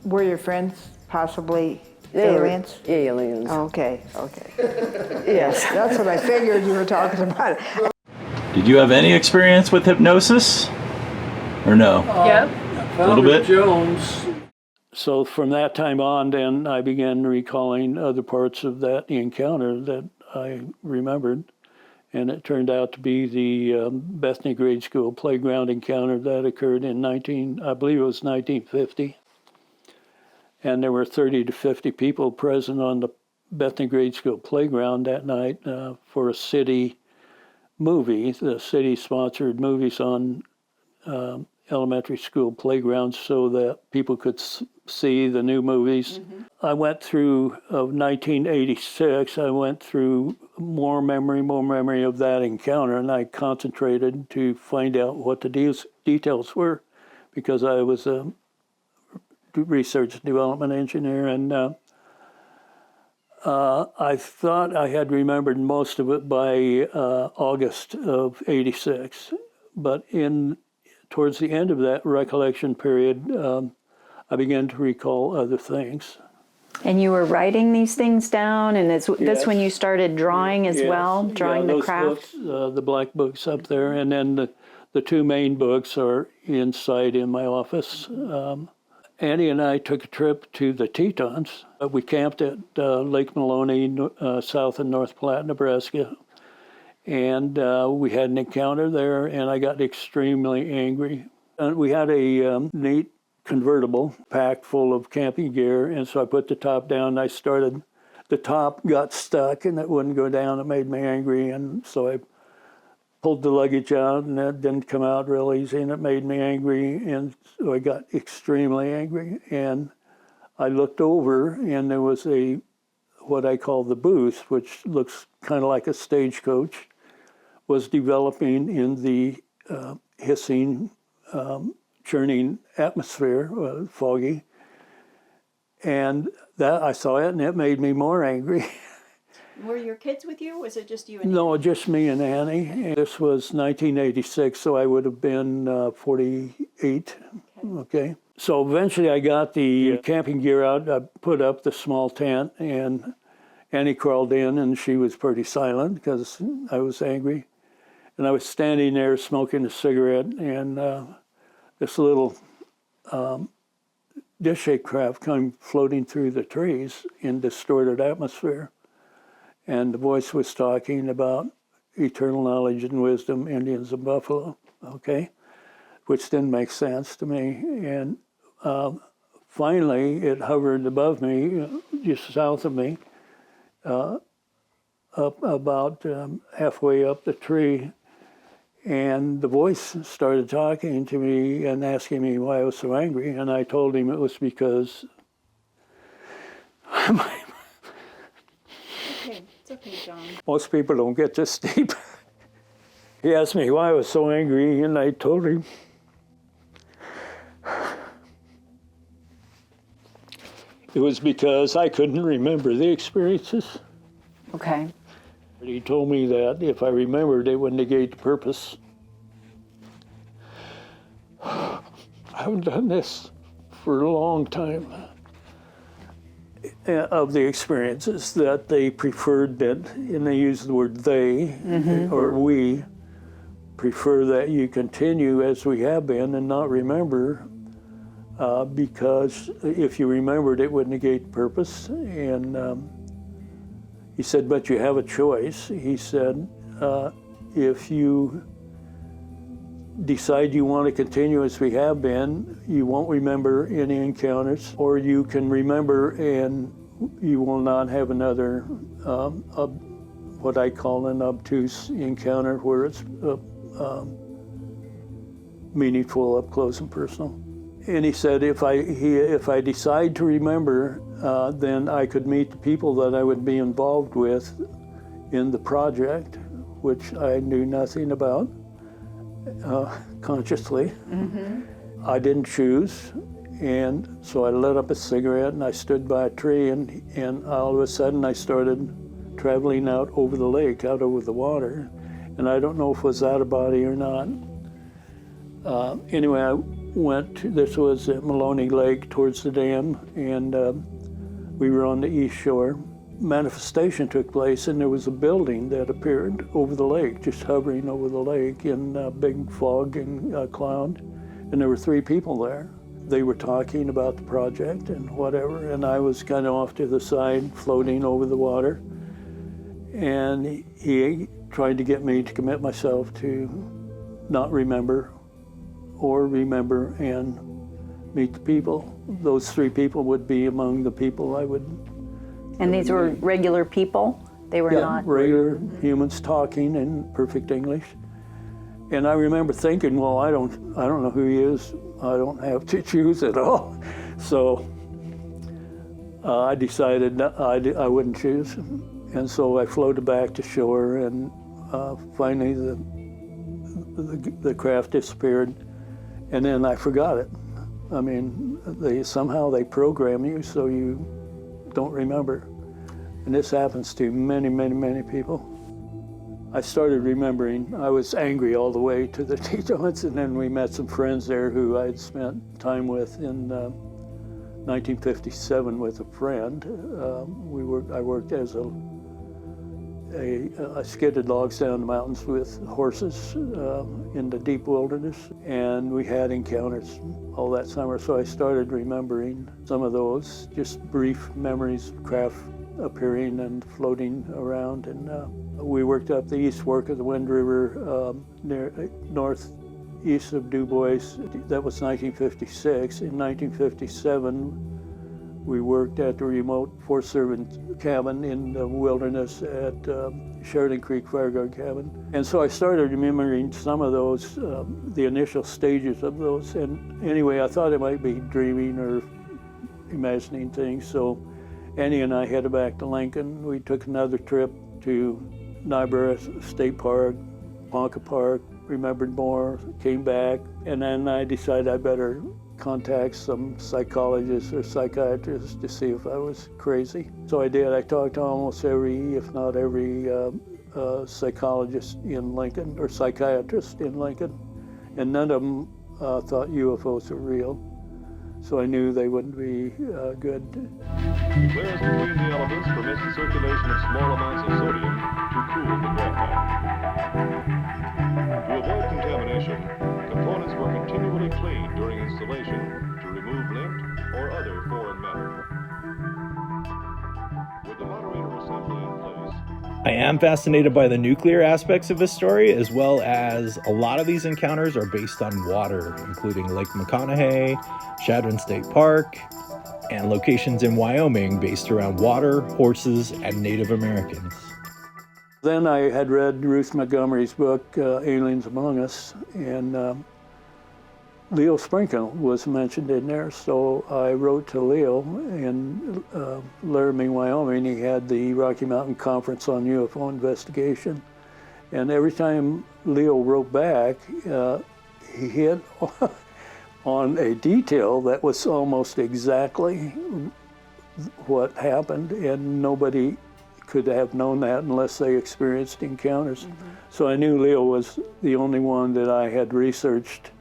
Were your friends possibly They were aliens? Aliens. Okay. Yes. That's what I figured you were talking about. Did you have any experience with hypnosis? Or no? A little bit? Jones. So from that time on, then I began recalling other parts of that encounter that I remembered. And it turned out to be the Bethany Grade School playground encounter that occurred in I believe it was 1950. And there were 30 to 50 people present on the Bethany Grade School playground that night for a city movie. The city sponsored movies on elementary school playgrounds so that people could see the new movies. Mm-hmm. I went through 1986. I went through more memory of that encounter, and I concentrated to find out what the details were, because I was a research and development engineer, and I thought I had remembered most of it by August of '86, but towards the end of that recollection period, I began to recall other things. And you were writing these things down, and that's Yes. when you started drawing as well, drawing the those craft? Books, the black books up there, and then the two main books are inside in my office. Annie and I took a trip to the Tetons. We camped at Lake Maloney, south of North Platte, Nebraska. And we had an encounter there, and I got extremely angry. And we had a neat convertible packed full of camping gear, and so I put the top down. The top got stuck, and it wouldn't go down. It made me angry, and so I pulled the luggage out, and that didn't come out real easy, and it made me angry, and so I got extremely angry. And I looked over, and there was what I call the booth, which looks kind of like a stagecoach, was developing in the hissing, churning atmosphere, foggy. And that I saw it, and it made me more angry. Were your kids with you, or was it just you and No, just me and Annie. And this was 1986, so I would have been 48. Okay. So eventually I got the camping gear out. I put up the small tent, and Annie crawled in, and she was pretty silent because I was angry. And I was standing there smoking a cigarette, and this little dish-shaped craft came floating through the trees in distorted atmosphere. And the voice was talking about eternal knowledge and wisdom, Indians and buffalo, okay? Which didn't make sense to me. And finally, it hovered above me, just south of me, up about halfway up the tree. And the voice started talking to me and asking me why I was so angry. And I told him it was because It's okay, John. most people don't get this deep. He asked me why I was so angry, and I told him it was because I couldn't remember the experiences. Okay. He told me that if I remembered, it would negate the purpose. I haven't done this for a long time. of the experiences that they preferred that, and they use the word they, or we, prefer that you continue as we have been and not remember, because if you remembered, it would negate the purpose. And he said, but you have a choice. He said, if you decide you want to continue as we have been, you won't remember any encounters, or you can remember and you will not have another, what I call an obtuse encounter, where it's meaningful, up close and personal. And he said, if I decide to remember, then I could meet the people that I would be involved with in the project, which I knew nothing about consciously. I didn't choose, and so I lit up a cigarette and I stood by a tree, and all of a sudden I started traveling out over the lake, out over the water, and I don't know if it was out of body or not. Anyway, I went to, this was at Maloney Lake towards the dam, and we were on the east shore. Manifestation took place, and there was a building that appeared over the lake, just hovering over the lake in a big fog and cloud, and there were 3 people there. They were talking about the project and whatever, and I was kind of off to the side, floating over the water, and he tried to get me to commit myself to not remember, or remember and meet the people. Those 3 people would be among the people I would. And these were regular people? They were not? Regular humans talking in perfect English. And I remember thinking, well, I don't know who he is. I don't have to choose at all. So I decided I wouldn't choose. And so I floated back to shore, and finally the craft disappeared, and then I forgot it. I mean, somehow they program you so you don't remember. And this happens to many, many, many people. I started remembering. I was angry all the way to the Tetons, and then we met some friends there who I had spent time with in 1957 with a friend. I worked as I skidded logs down the mountains with horses in the deep wilderness, and we had encounters all that summer. So I started remembering some of those, just brief memories of craft appearing and floating around. And we worked up the east fork of the Wind River northeast of Du Bois. That was 1956. In 1957, we worked at the remote Forest Service cabin in the wilderness at Sheridan Creek Fire Guard Cabin. And so I started remembering some of those, the initial stages of those. And anyway, I thought I might be dreaming or imagining things. So Annie and I headed back to Lincoln. We took another trip to Niobrara State Park, Ponca Park, remembered more, came back, and then I decided I better contact some psychologists or psychiatrists to see if I was crazy. So I did. I talked to almost every, if not every, psychologist in Lincoln, or psychiatrist in Lincoln, and none of them thought UFOs were real. So I knew they wouldn't be good. Clearance between the elements permits the circulation of small amounts of sodium to cool the graphite. To avoid contamination, components were continually cleaned during installation to remove lint or other foreign matter. With the moderator assembly in place, I am fascinated by the nuclear aspects of this story, as well as a lot of these encounters are based on water, including Lake McConaughey, Shadron State Park, and locations in Wyoming based around water, horses, and Native Americans. Then I had read Ruth Montgomery's book, Aliens Among Us, and Leo Sprinkle was mentioned in there, so I wrote to Leo in Laramie, Wyoming. He had the Rocky Mountain Conference on UFO investigation, and every time Leo wrote back, he hit on a detail that was almost exactly what happened, and nobody could have known that unless they experienced encounters. So I knew Leo was the only one that I had researched.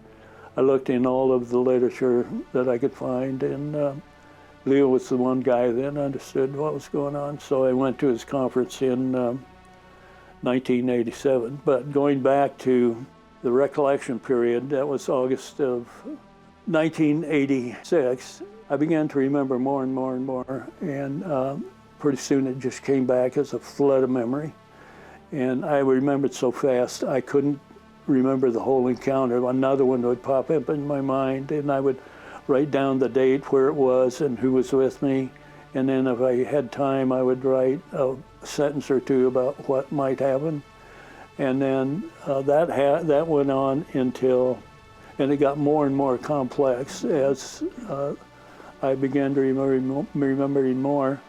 I looked in all of the literature that I could find, and Leo was the one guy that understood what was going on, so I went to his conference in 1987. But going back to the recollection period, that was August of 1986, I began to remember more and more and more, and pretty soon it just came back as a flood of memory. And I remembered so fast, I couldn't remember the whole encounter. Another one would pop up in my mind, and I would write down the date, where it was, and who was with me. And then if I had time, I would write a sentence or two about what might happen. And then that went on until, and it got more and more complex as I began to remembering more.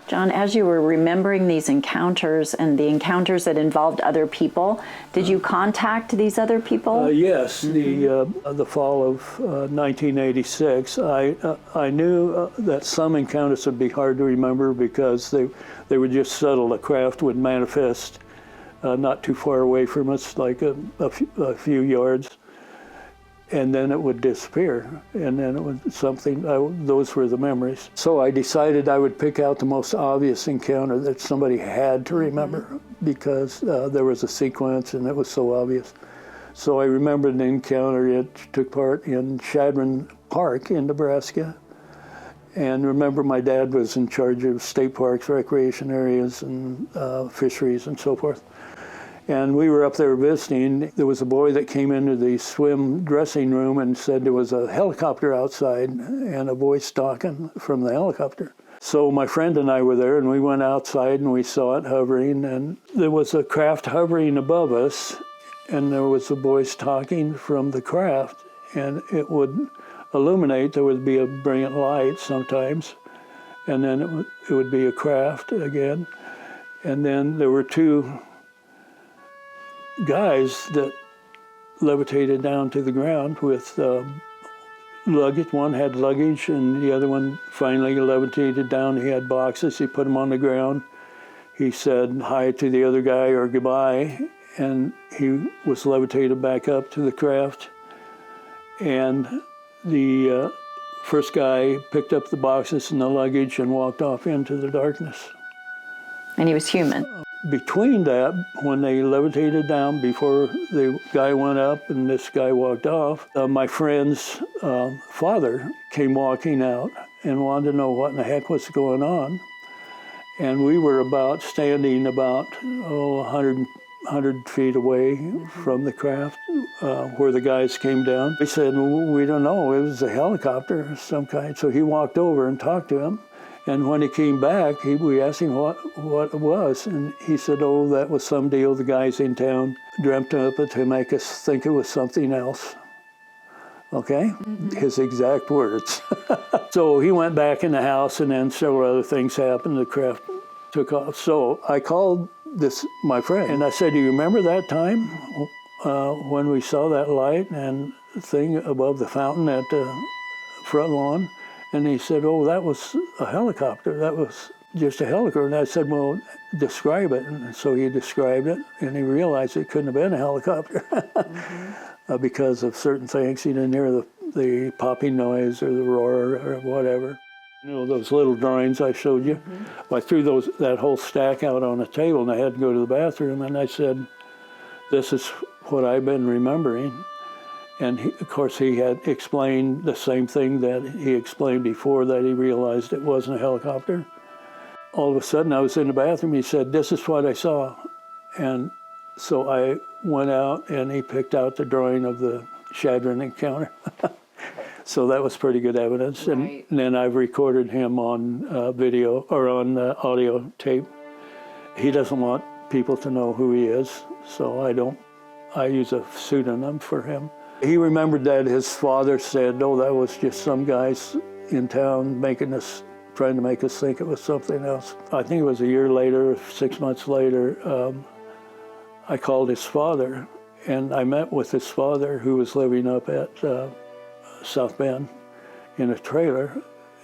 John, as you were remembering these encounters and the encounters that involved other people, did you contact these other people? Yes, the fall of 1986, I knew that some encounters would be hard to remember because they were just subtle. A craft would manifest not too far away from us, like a few yards, and then it would disappear, and then it was something, those were the memories. So I decided I would pick out the most obvious encounter that somebody had to remember, because there was a sequence and it was so obvious. So I remembered an encounter. It took part in Shadron Park in Nebraska. And remember, my dad was in charge of state parks, recreation areas, and fisheries and so forth. And we were up there visiting. There was a boy that came into the swim dressing room and said there was a helicopter outside and a voice talking from the helicopter. So my friend and I were there, and we went outside and we saw it hovering, and there was a craft hovering above us, and there was a voice talking from the craft, and it would illuminate. There would be a brilliant light sometimes, and then it would be a craft again. And then there were two guys that levitated down to the ground with luggage. One had luggage, and the other one finally levitated down. He had boxes. He put them on the ground. He said hi to the other guy, or goodbye, and he was levitated back up to the craft. And the first guy picked up the boxes and the luggage and walked off into the darkness. And he was human. Between that, when they levitated down, before the guy went up and this guy walked off, my friend's father came walking out and wanted to know what in the heck was going on. And we were standing about 100 feet away from the craft where the guys came down. They said, well, we don't know, it was a helicopter of some kind. So he walked over and talked to him. And when he came back, we asked him what it was, and he said, oh, that was some deal the guys in town dreamt up to make us think it was something else. Okay? His exact words. So he went back in the house, and then several other things happened. The craft took off. So I called my friend, and I said, do you remember that time when we saw that light and thing above the fountain at the front lawn? And he said, oh, that was a helicopter. That was just a helicopter. And I said, well, describe it. And so he described it, and he realized it couldn't have been a helicopter because of certain things. He didn't hear the popping noise or the roar or whatever. You know, those little drawings I showed you? Well, I threw that whole stack out on a table, and I had to go to the bathroom, and I said, this is what I've been remembering. And of course, he had explained the same thing that he explained before, that he realized it wasn't a helicopter. All of a sudden, I was in the bathroom. He said, this is what I saw. And so I went out, and he picked out the drawing of the Shadron encounter. So that was pretty good evidence. Right. And then I've recorded him on video, or on audio tape. He doesn't want people to know who he is, so I use a pseudonym for him. He remembered that his father said, oh, that was just some guys in town trying to make us think it was something else. I think it was a year later, 6 months later, I called his father, and I met with his father, who was living up at South Bend in a trailer.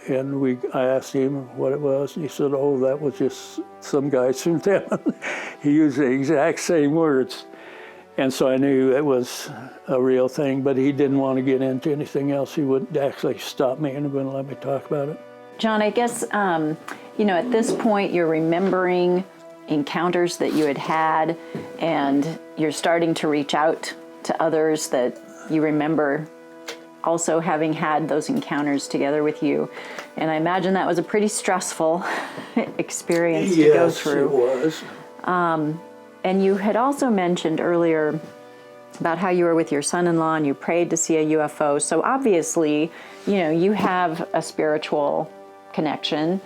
And I asked him what it was, and he said, oh, that was just some guys from town. He used the exact same words. And so I knew it was a real thing, but he didn't want to get into anything else. He wouldn't actually stop me and wouldn't let me talk about it. John, I guess, at this point you're remembering encounters that you had had, and you're starting to reach out to others that you remember also having had those encounters together with you. And I imagine that was a pretty stressful experience to go through. Yes, it was. And you had also mentioned earlier about how you were with your son-in-law and you prayed to see a UFO. So obviously, you have a spiritual connection.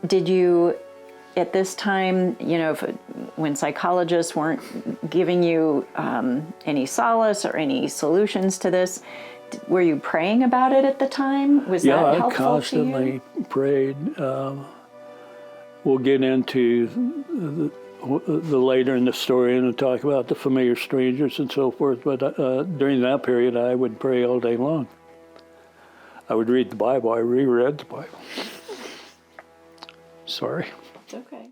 Did you, at this time, when psychologists weren't giving you any solace or any solutions to this, were you praying about it at the time? Was that helpful I constantly prayed. We'll get into the later in the story and talk about the familiar strangers and so forth, but during that period I would pray all day long. I would read the Bible. I reread the Bible. Sorry. It's okay.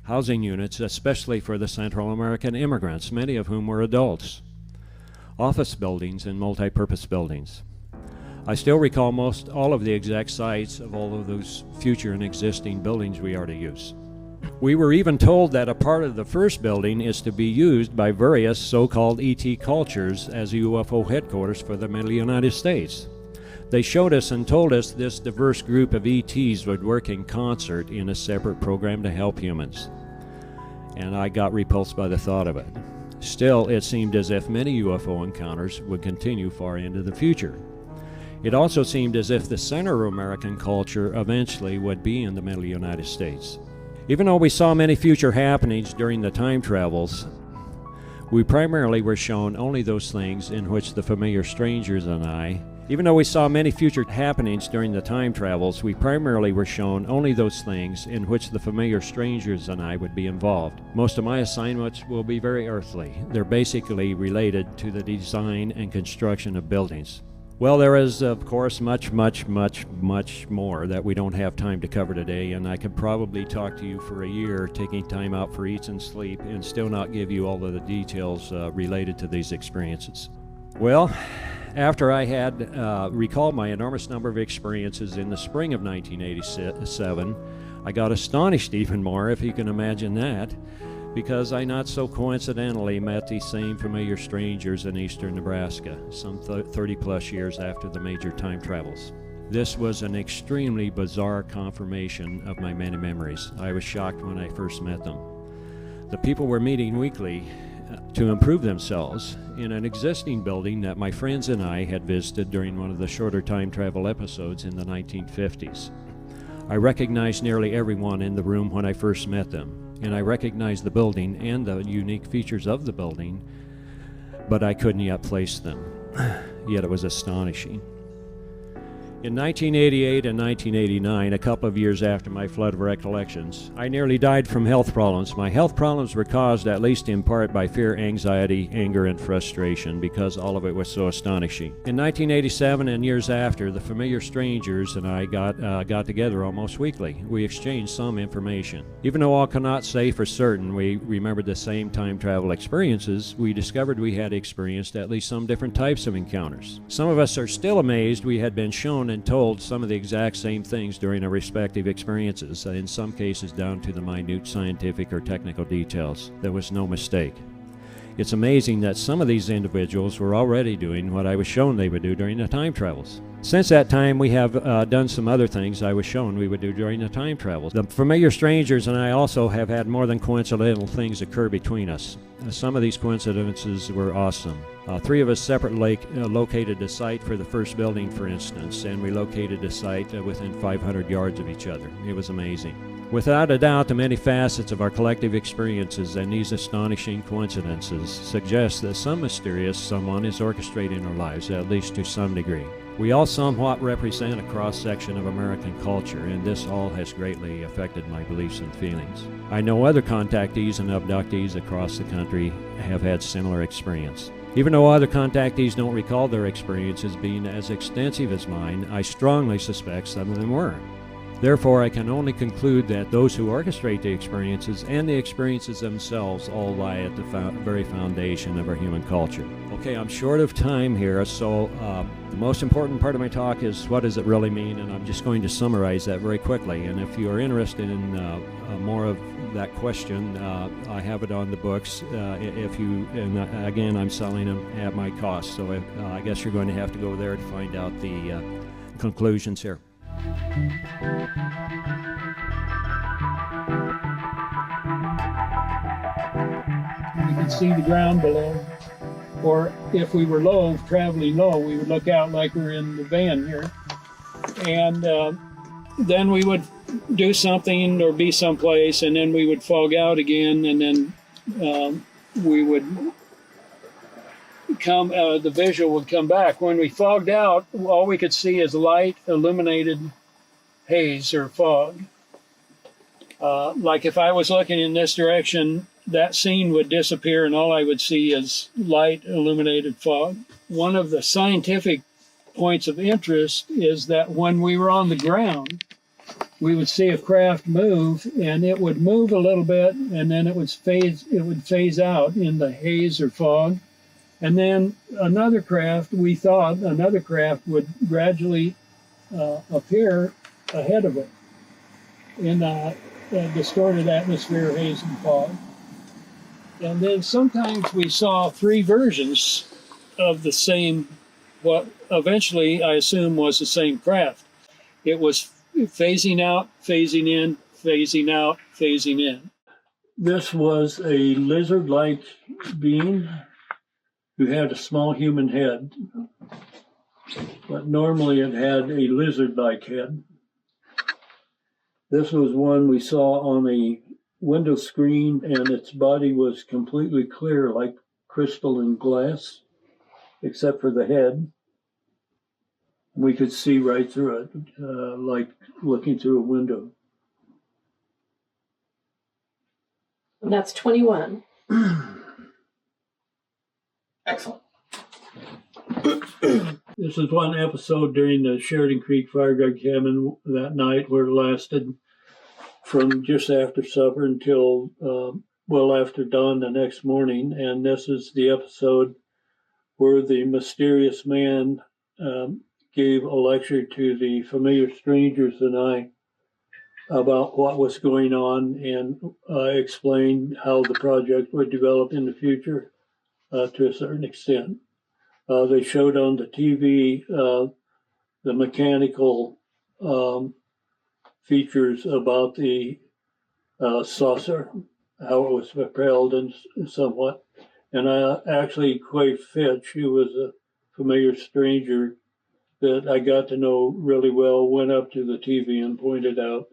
Housing units, especially for the Central American immigrants, many of whom were adults. Office buildings and multi-purpose buildings. I still recall most all of the exact sites of all of those future and existing buildings we are to use. We were even told that a part of the first building is to be used by various so-called ET cultures as a UFO headquarters for the middle United States. They showed us and told us this diverse group of ETs would work in concert in a separate program to help humans. And I got repulsed by the thought of it. Still, it seemed as if many UFO encounters would continue far into the future. It also seemed as if the center of American culture eventually would be in the middle United States. Even though we saw many future happenings during the time travels, we primarily were shown only those things in which the familiar strangers and I would be involved. Most of my assignments will be very earthly. They're basically related to the design and construction of buildings. Well, there is, of course, much more that we don't have time to cover today, and I could probably talk to you for a year, taking time out for eats and sleep, and still not give you all of the details related to these experiences. Well, after I had recalled my enormous number of experiences in the spring of 1987, I got astonished even more, if you can imagine that, because I not so coincidentally met these same familiar strangers in eastern Nebraska, some 30 plus years after the major time travels. This was an extremely bizarre confirmation of my many memories. I was shocked when I first met them. The people were meeting weekly to improve themselves in an existing building that my friends and I had visited during one of the shorter time travel episodes in the 1950s. I recognized nearly everyone in the room when I first met them, and I recognized the building and the unique features of the building, but I couldn't yet place them. Yet it was astonishing. In 1988 and 1989, a couple of years after my flood of recollections, I nearly died from health problems. My health problems were caused, at least in part, by fear, anxiety, anger, and frustration, because all of it was so astonishing. In 1987 and years after, the familiar strangers and I got together almost weekly. We exchanged some information. Even though all cannot say for certain we remembered the same time travel experiences, we discovered we had experienced at least some different types of encounters. Some of us are still amazed we had been shown and told some of the exact same things during our respective experiences, in some cases down to the minute scientific or technical details. There was no mistake. It's amazing that some of these individuals were already doing what I was shown they would do during the time travels. Since that time, we have done some other things I was shown we would do during the time travels. The familiar strangers and I also have had more than coincidental things occur between us. Some of these coincidences were awesome. 3 of us separately located a site for the first building, for instance, and we located a site within 500 yards of each other. It was amazing. Without a doubt, the many facets of our collective experiences and these astonishing coincidences suggest that some mysterious someone is orchestrating our lives, at least to some degree. We all somewhat represent a cross-section of American culture, and this all has greatly affected my beliefs and feelings. I know other contactees and abductees across the country have had similar experience. Even though other contactees don't recall their experiences being as extensive as mine, I strongly suspect some of them were. Therefore, I can only conclude that those who orchestrate the experiences and the experiences themselves all lie at the very foundation of our human culture. Okay, I'm short of time here, so the most important part of my talk is what does it really mean, and I'm just going to summarize that very quickly. And if you are interested in more of that question, I have it on the books. Again, I'm selling them at my cost, so I guess you're going to have to go there to find out the conclusions here. We could see the ground below. Or if we were low, traveling low, we would look out like we're in the van here. And then we would do something or be someplace, and then we would fog out again, and then we would come, the visual would come back. When we fogged out, all we could see is light illuminated haze or fog. Like if I was looking in this direction, that scene would disappear and all I would see is light illuminated fog. One of the scientific points of interest is that when we were on the ground, we would see a craft move, and it would move a little bit, and then it would phase out in the haze or fog. And then another craft, we thought another craft would gradually appear ahead of it in a distorted atmosphere, haze and fog. And then sometimes we saw three versions of the same, what eventually I assume was the same craft. It was phasing out, phasing in, phasing out, phasing in. This was a lizard-like being who had a small human head, but normally it had a lizard-like head. This was one we saw on a window screen, and its body was completely clear like crystal and glass, except for the head. We could see right through it, like looking through a window. And that's 21. Excellent. This is one episode during the Sheridan Creek Fire Guard Cabin that night where it lasted from just after supper until well after dawn the next morning. And this is the episode where the mysterious man gave a lecture to the familiar strangers and I about what was going on, and explained how the project would develop in the future to a certain extent. They showed on the TV the mechanical features about the saucer, how it was propelled and somewhat. And actually, Quay Fitch, who was a familiar stranger that I got to know really well, went up to the TV and pointed out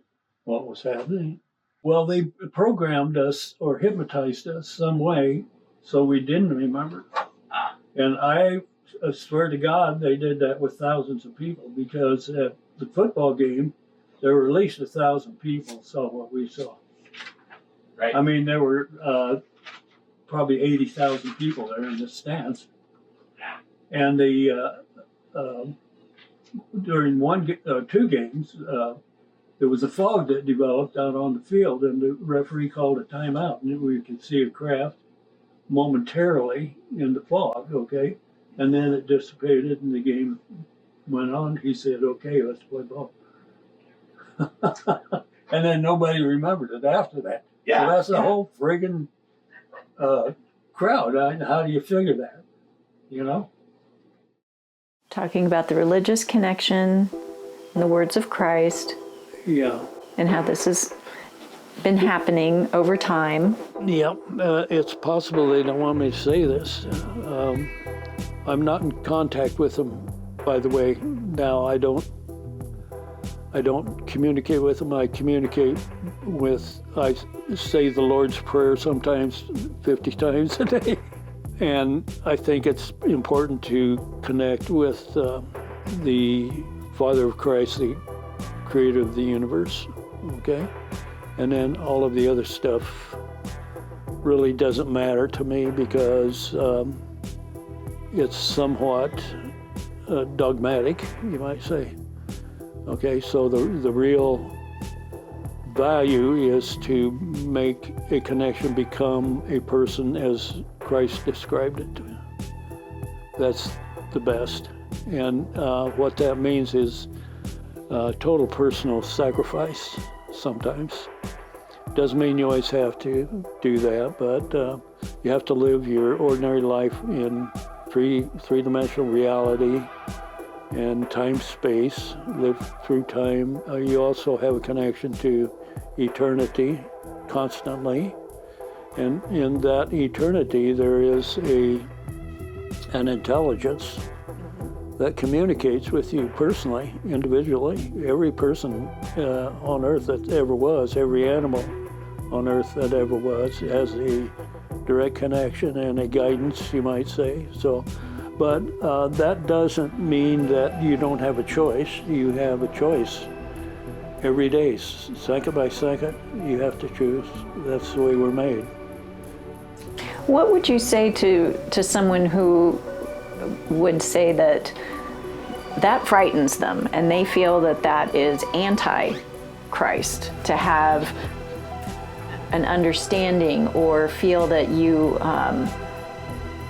what was happening. Well, they programmed us or hypnotized us some way so we didn't remember. And I swear to God, they did that with thousands of people, because at the football game, there were at least 1,000 people saw what we saw. Right. I mean, there were probably 80,000 people there in the stands. And during two games, there was a fog that developed out on the field, and the referee called a timeout, and we could see a craft momentarily in the fog, okay? And then it dissipated and the game went on. He said, okay, let's play ball. And then nobody remembered it after that. Yeah. So that's the whole friggin' crowd. How do you figure that, you know? Talking about the religious connection and the words of Christ. Yeah. And how this has been happening over time. Yeah, it's possible they don't want me to say this. I'm not in contact with them, by the way. Now, I don't communicate with them. I communicate with, I say the Lord's Prayer sometimes 50 times a day. And I think it's important to connect with the Father of Christ, the creator of the universe, okay? And then all of the other stuff really doesn't matter to me, because it's somewhat dogmatic, you might say. Okay, so the real value is to make a connection become a person as Christ described it. that's the best. And what that means is total personal sacrifice sometimes. Doesn't mean you always have to do that, but you have to live your ordinary life in three-dimensional reality and time-space, live through time. You also have a connection to eternity constantly. And in that eternity, there is an intelligence that communicates with you personally, individually. Every person on earth that ever was, every animal on earth that ever was, has a direct connection and a guidance, you might say. So, but that doesn't mean that you don't have a choice. You have a choice every day, second by second. You have to choose. That's the way we're made. What would you say to someone who would say that frightens them and they feel that is anti-Christ, to have an understanding or feel that you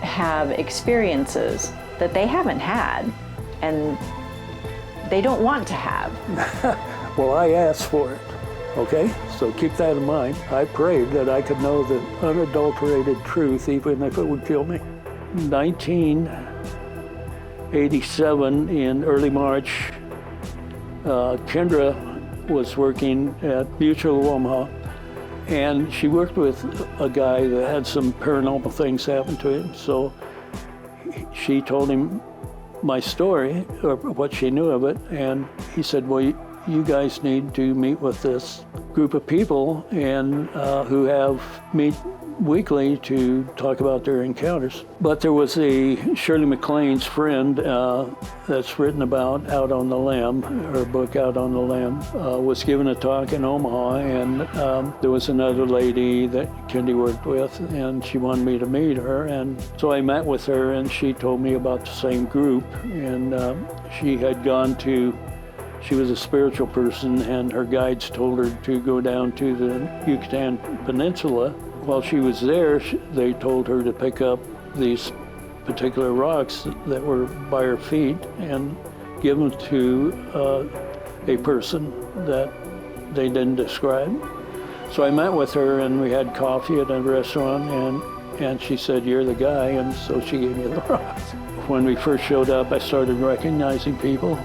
have experiences that they haven't had and they don't want to have? Well, I asked for it, okay? So keep that in mind. I prayed that I could know the unadulterated truth, even if it would kill me. 1987, in early March, Kendra was working at Mutual of Omaha, and she worked with a guy that had some paranormal things happen to him. So she told him my story, or what she knew of it, and he said, well, you guys need to meet with this group of people and who meet weekly to talk about their encounters. But there was a Shirley MacLaine's friend that's written about Out on the Limb, her book Out on the Limb, was giving a talk in Omaha, and there was another lady that Kendi worked with, and she wanted me to meet her, and so I met with her, and she told me about the same group, and she was a spiritual person, and her guides told her to go down to the Yucatan Peninsula. While she was there, they told her to pick up these particular rocks that were by her feet and give them to a person that they didn't describe. So I met with her, and we had coffee at a restaurant, and she said, "You're the guy," and so she gave me the rocks. When we first showed up, I started recognizing people.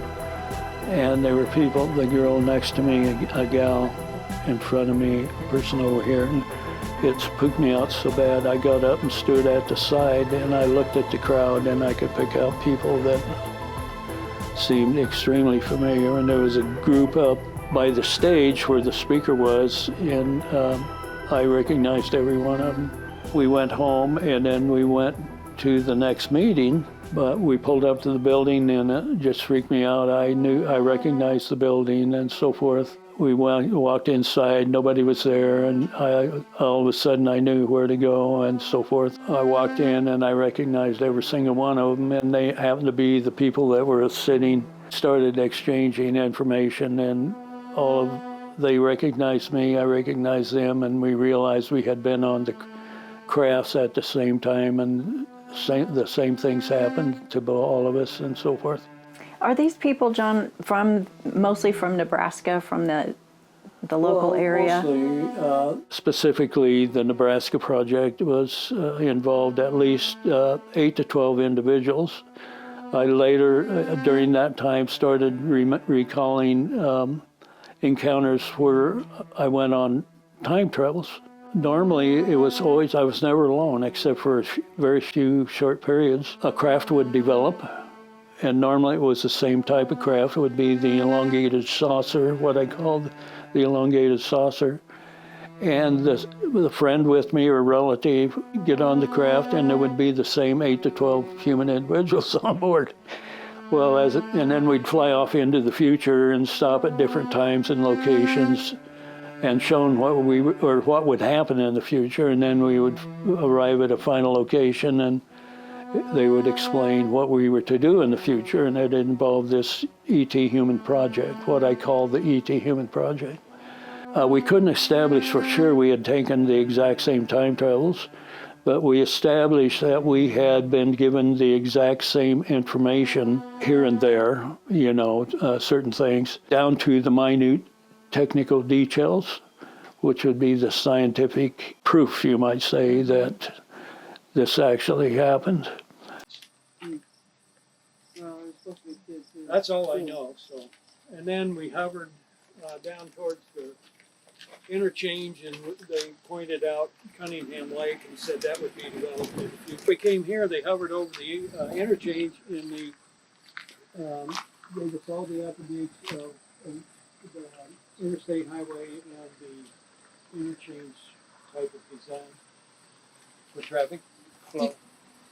And there were people, the girl next to me, a gal in front of me, a person over here, and it spooked me out so bad. I got up and stood at the side, and I looked at the crowd, and I could pick out people that seemed extremely familiar. And there was a group up by the stage where the speaker was, and I recognized every one of them. We went home, and then we went to the next meeting. But we pulled up to the building, and it just freaked me out. I recognized the building and so forth. We walked inside, nobody was there, and all of a sudden I knew where to go and so forth. I walked in and I recognized every single one of them, and they happened to be the people that were sitting, started exchanging information, and they recognized me, I recognized them, and we realized we had been on the crafts at the same time, and the same things happened to all of us and so forth. Are these people, John, mostly from Nebraska, from the local area? Mostly, specifically the Nebraska project was involved at least 8 to 12 individuals. I later, during that time, started recalling encounters where I went on time travels. Normally, I was never alone, except for very few short periods. A craft would develop, and normally it was the same type of craft. It would be the elongated saucer, what I called the elongated saucer. And the friend with me or relative get on the craft, and there would be the same 8 to 12 human individuals on board. Well, and then we'd fly off into the future and stop at different times and locations, and shown what would happen in the future, and then we would arrive at a final location, and they would explain what we were to do in the future, and it involved this ET Human Project, what I call the ET Human Project. We couldn't establish for sure we had taken the exact same time travels, But we established that we had been given the exact same information here and there, certain things, down to the minute technical details, which would be the scientific proof, you might say, that this actually happened. That's all I know. So, and then we hovered down towards the interchange, and they pointed out Cunningham Lake and said that would be developed. If we came here, they hovered over the interchange, and they gave us all the attributes of the interstate highway and the interchange type of design for traffic flow.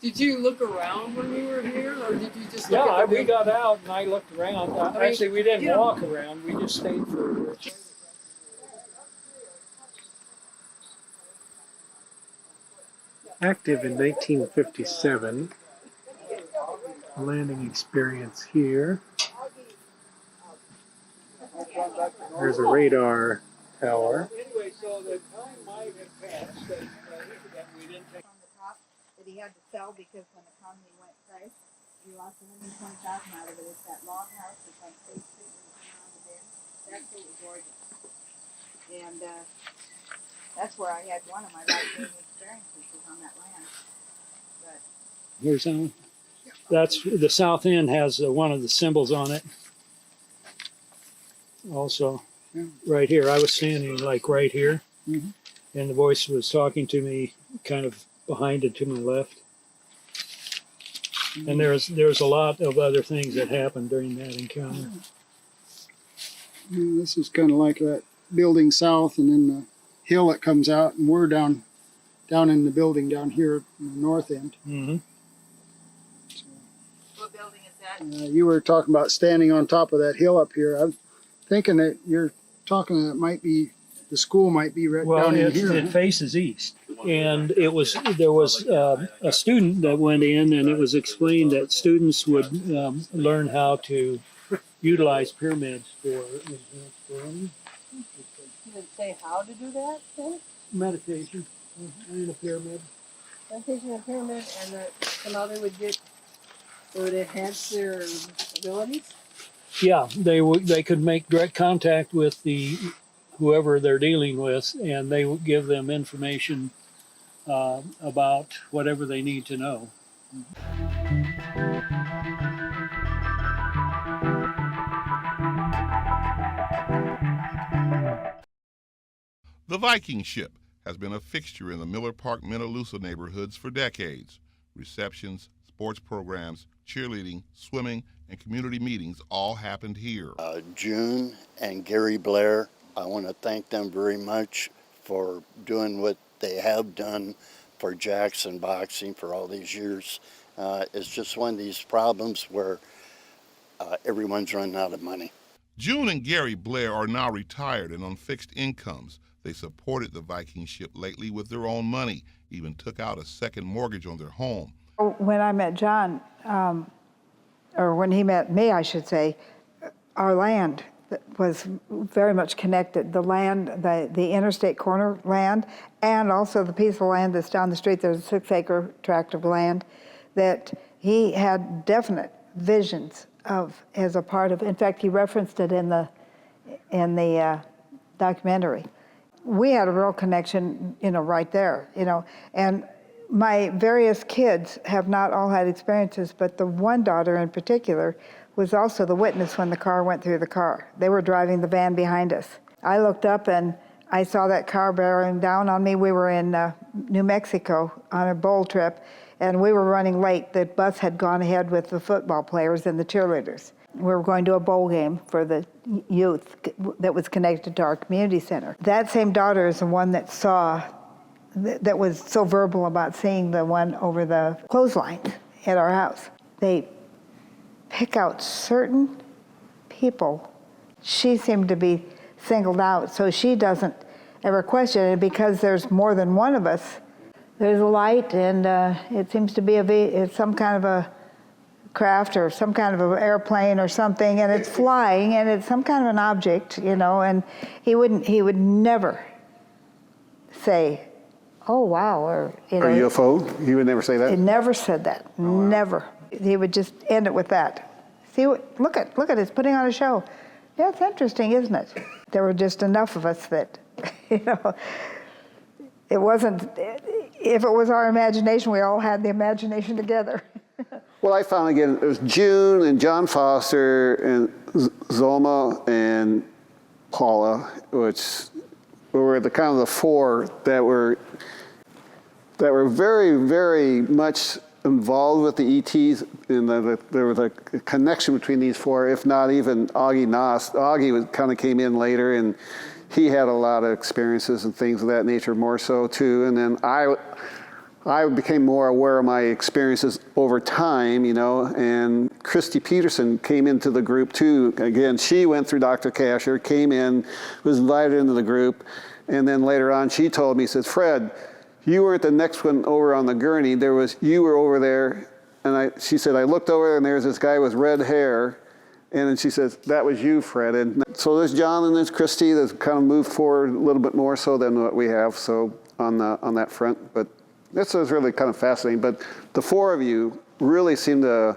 Did you look around when we were here, or did you just look at we got out and I looked around. Actually, we didn't walk around. We just stayed for. Active in 1957. Landing experience here. There's a radar tower. Anyway, so the time might have passed that we didn't take. On the top that he had to sell because when the economy went price, we lost 120,000 out of it. It's that long house that's on State Street when you come around the bend. That's absolutely gorgeous. And that's where I had one of my life-changing experiences, was on that land. But Here's that. That's the south end has one of the symbols on it. Also, right here, I was standing like right here, and the voice was talking to me, kind of behind it to my left. And there's a lot of other things that happened during that encounter. This is kind of like that building south, and then the hill that comes out, and we're down in the building down here in the north end. Mm-hmm. what building is that? You were talking about standing on top of that hill up here. I'm thinking that you're talking that might be the school might be right down in here. It faces east, and there was a student that went in, and it was explained that students would learn how to utilize pyramids for enhanced learning. Did it say how to do that then? Meditation in a pyramid. Meditation in a pyramid, and that somehow they would enhance their abilities? Yeah, they could make direct contact with whoever they're dealing with, and they would give them information about whatever they need to know. The Viking ship has been a fixture in the Miller Park, Metallusa neighborhoods for decades. Receptions, sports programs, cheerleading, swimming, and community meetings all happened here. June and Gary Blair, I want to thank them very much for doing what they have done for Jackson boxing for all these years. It's just one of these problems where everyone's running out of money. June and Gary Blair are now retired and on fixed incomes. They supported the Viking ship lately with their own money, even took out a second mortgage on their home. When I met John, or when he met me, I should say, our land was very much connected. The land, the interstate corner land, and also the piece of land that's down the street. There's a 6-acre tract of land that he had definite visions of as a part of. In fact, he referenced it in the documentary. We had a real connection, right there, and my various kids have not all had experiences, but the one daughter in particular was also the witness when the car went through the car. They were driving the van behind us. I looked up and I saw that car bearing down on me. We were in New Mexico on a bowl trip, and we were running late. The bus had gone ahead with the football players and the cheerleaders. We were going to a bowl game for the youth that was connected to our community center. That same daughter is the one that that was so verbal about seeing the one over the clothesline at our house. They pick out certain people. She seemed to be singled out, so she doesn't ever question it because there's more than one of us. There's a light, and it seems to be it's some kind of a craft or some kind of an airplane or something, and it's flying, and it's some kind of an object, and he would never say, oh, wow, or, you Or know. UFO? He would never say that? He never said that, never. He would just end it with that. See, look at it's putting on a show. Yeah, it's interesting, isn't it? There were just enough of us that, you know, it wasn't, if it was our imagination, we all had the imagination together. Well, I found again, it was June and John Foster and Zolma and Paula, which were the kind of the four that were very, very much involved with the ETs, and there was a connection between these four, if not even Augie Noss. Augie kind of came in later, and he had a lot of experiences and things of that nature, more so too. And then I became more aware of my experiences over time, you know, and Christy Peterson came into the group too. Again, she went through Dr. Kasher, came in, was invited into the group, and then later on she told me, says, Fred, you weren't the next one over on the gurney. You were over there, and she said, I looked over and there's this guy with red hair, and then she says, that was you, Fred. And so there's John and there's Christy that's kind of moved forward a little bit more so than what we have, so on that front. But this was really kind of fascinating. But the four of you really seem to,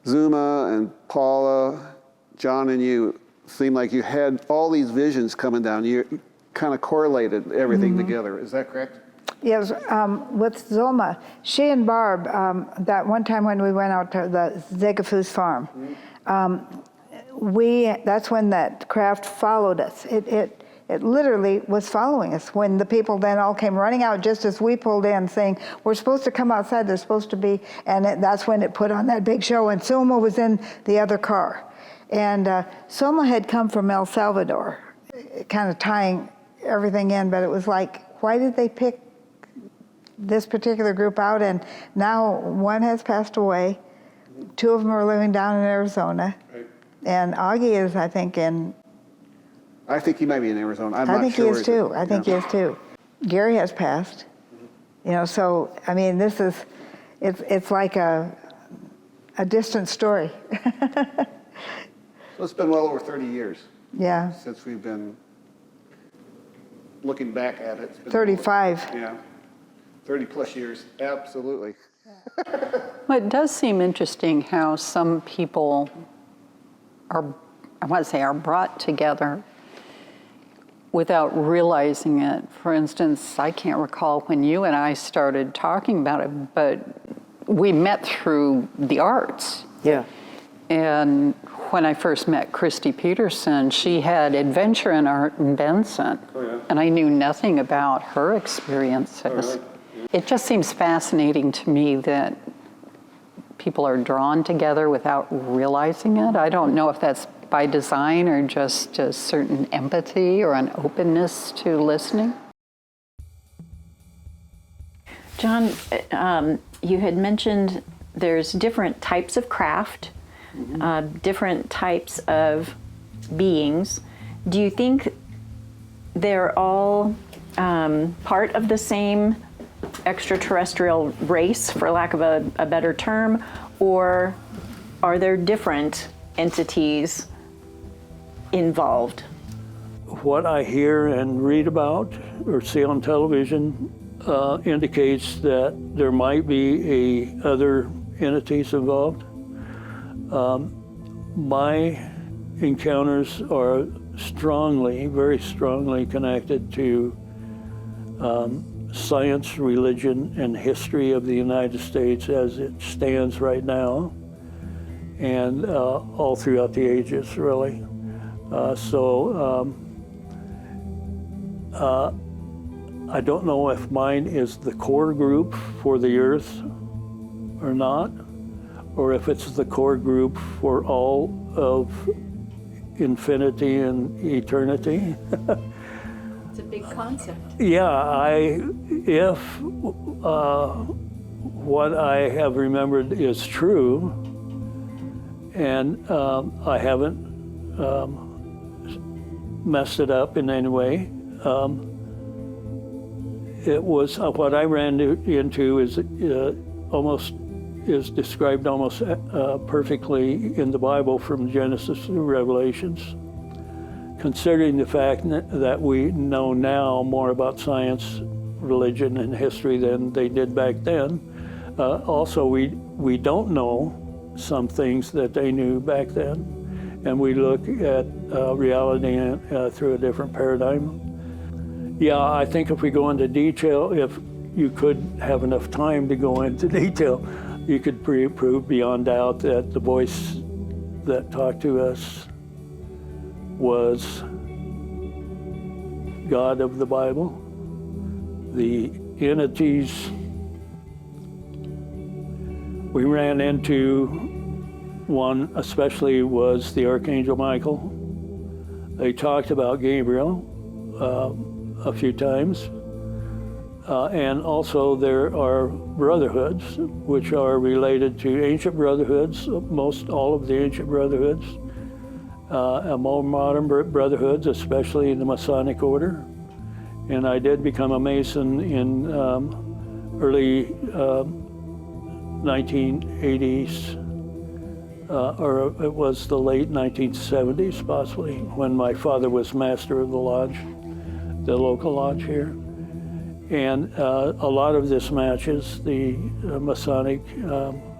Zuma and Paula, John and you, seem like you had all these visions coming down. You kind of correlated everything together. Is that correct? Yes, with Zolma, she and Barb, that one time when we went out to the Zegafus farm, that's when that craft followed us. It literally was following us when the people then all came running out just as we pulled in saying, we're supposed to come outside, there's supposed to be, and that's when it put on that big show, and Soma was in the other car. And Soma had come from El Salvador, kind of tying everything in, but it was like, why did they pick this particular group out? And now one has passed away, two of them are living down in Arizona, and Augie is, I think, I think he might be in Arizona. I'm I not think sure he is too. I think he is too. Gary has passed. You know, so I mean, it's like a distant story. So it's been well over 30 years. Yeah. Since we've been looking back at it. It's been 35. Yeah. 30 plus years. Absolutely. Well, it does seem interesting how some people are brought together without realizing it. For instance, I can't recall when you and I started talking about it, but we met through the arts. Yeah. And when I first met Christy Peterson, she had adventure in art in Benson. Oh, yeah. And I knew nothing about her experiences. Oh, really? Yeah. It just seems fascinating to me that people are drawn together without realizing it. I don't know if that's by design or just a certain empathy or an openness to listening. John, you had mentioned there's different types of craft, different types of beings. Do you think they're all part of the same extraterrestrial race, for lack of a better term, or are there different entities involved? What I hear and read about or see on television indicates that there might be other entities involved. My encounters are very strongly connected to science, religion, and history of the United States as it stands right now, and all throughout the ages, really. I don't know if mine is the core group for the Earth or not, or if it's the core group for all of infinity and eternity. It's a big concept. Yeah, if what I have remembered is true, and I haven't messed it up in any way, it was what I ran into is described almost perfectly in the Bible from Genesis to Revelations. Considering the fact that we know now more about science religion and history than they did back then. Also, we don't know some things that they knew back then, and we look at reality through a different paradigm. Yeah, I think if we go into detail, if you could have enough time to go into detail, you could prove beyond doubt that the voice that talked to us was God of the Bible. The entities we ran into, one especially was the Archangel Michael. They talked about Gabriel a few times. And also there are brotherhoods, which are related to ancient brotherhoods, most all of the ancient brotherhoods, and more modern brotherhoods, especially the Masonic order. And I did become a Mason in early 1980s, or it was the late 1970s possibly, when my father was master of the lodge, the local lodge here. And a lot of this matches the Masonic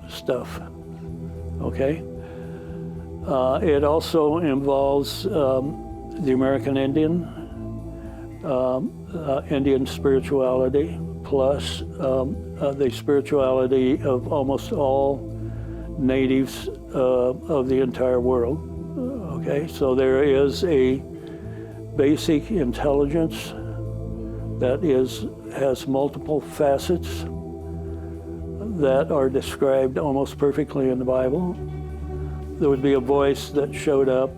stuff, okay? It also involves the American Indian, Indian spirituality, plus the spirituality of almost all natives of the entire world, okay? So there is a basic intelligence that has multiple facets that are described almost perfectly in the Bible. There would be a voice that showed up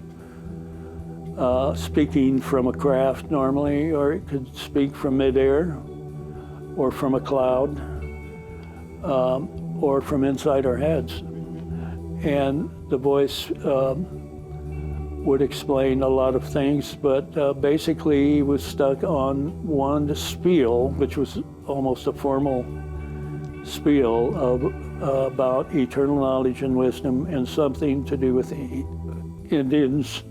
speaking from a craft normally, or it could speak from midair, or from a cloud, or from inside our heads. And the voice would explain a lot of things, but basically he was stuck on one spiel, which was almost a formal spiel about eternal knowledge and wisdom and something to do with the Indians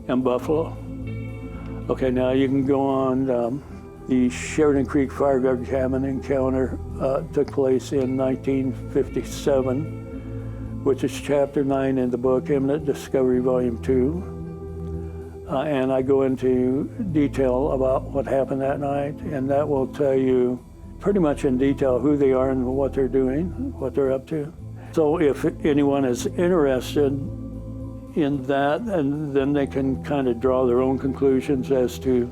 and buffalo. Okay, now you can go on. The Sheridan Creek Fire Guard Cabin encounter took place in 1957, which is chapter 9 in the book, Imminent Discovery, Volume 2. And I go into detail about what happened that night, and that will tell you pretty much in detail who they are and what they're doing, what they're up to. So if anyone is interested in that, and then they can kind of draw their own conclusions as to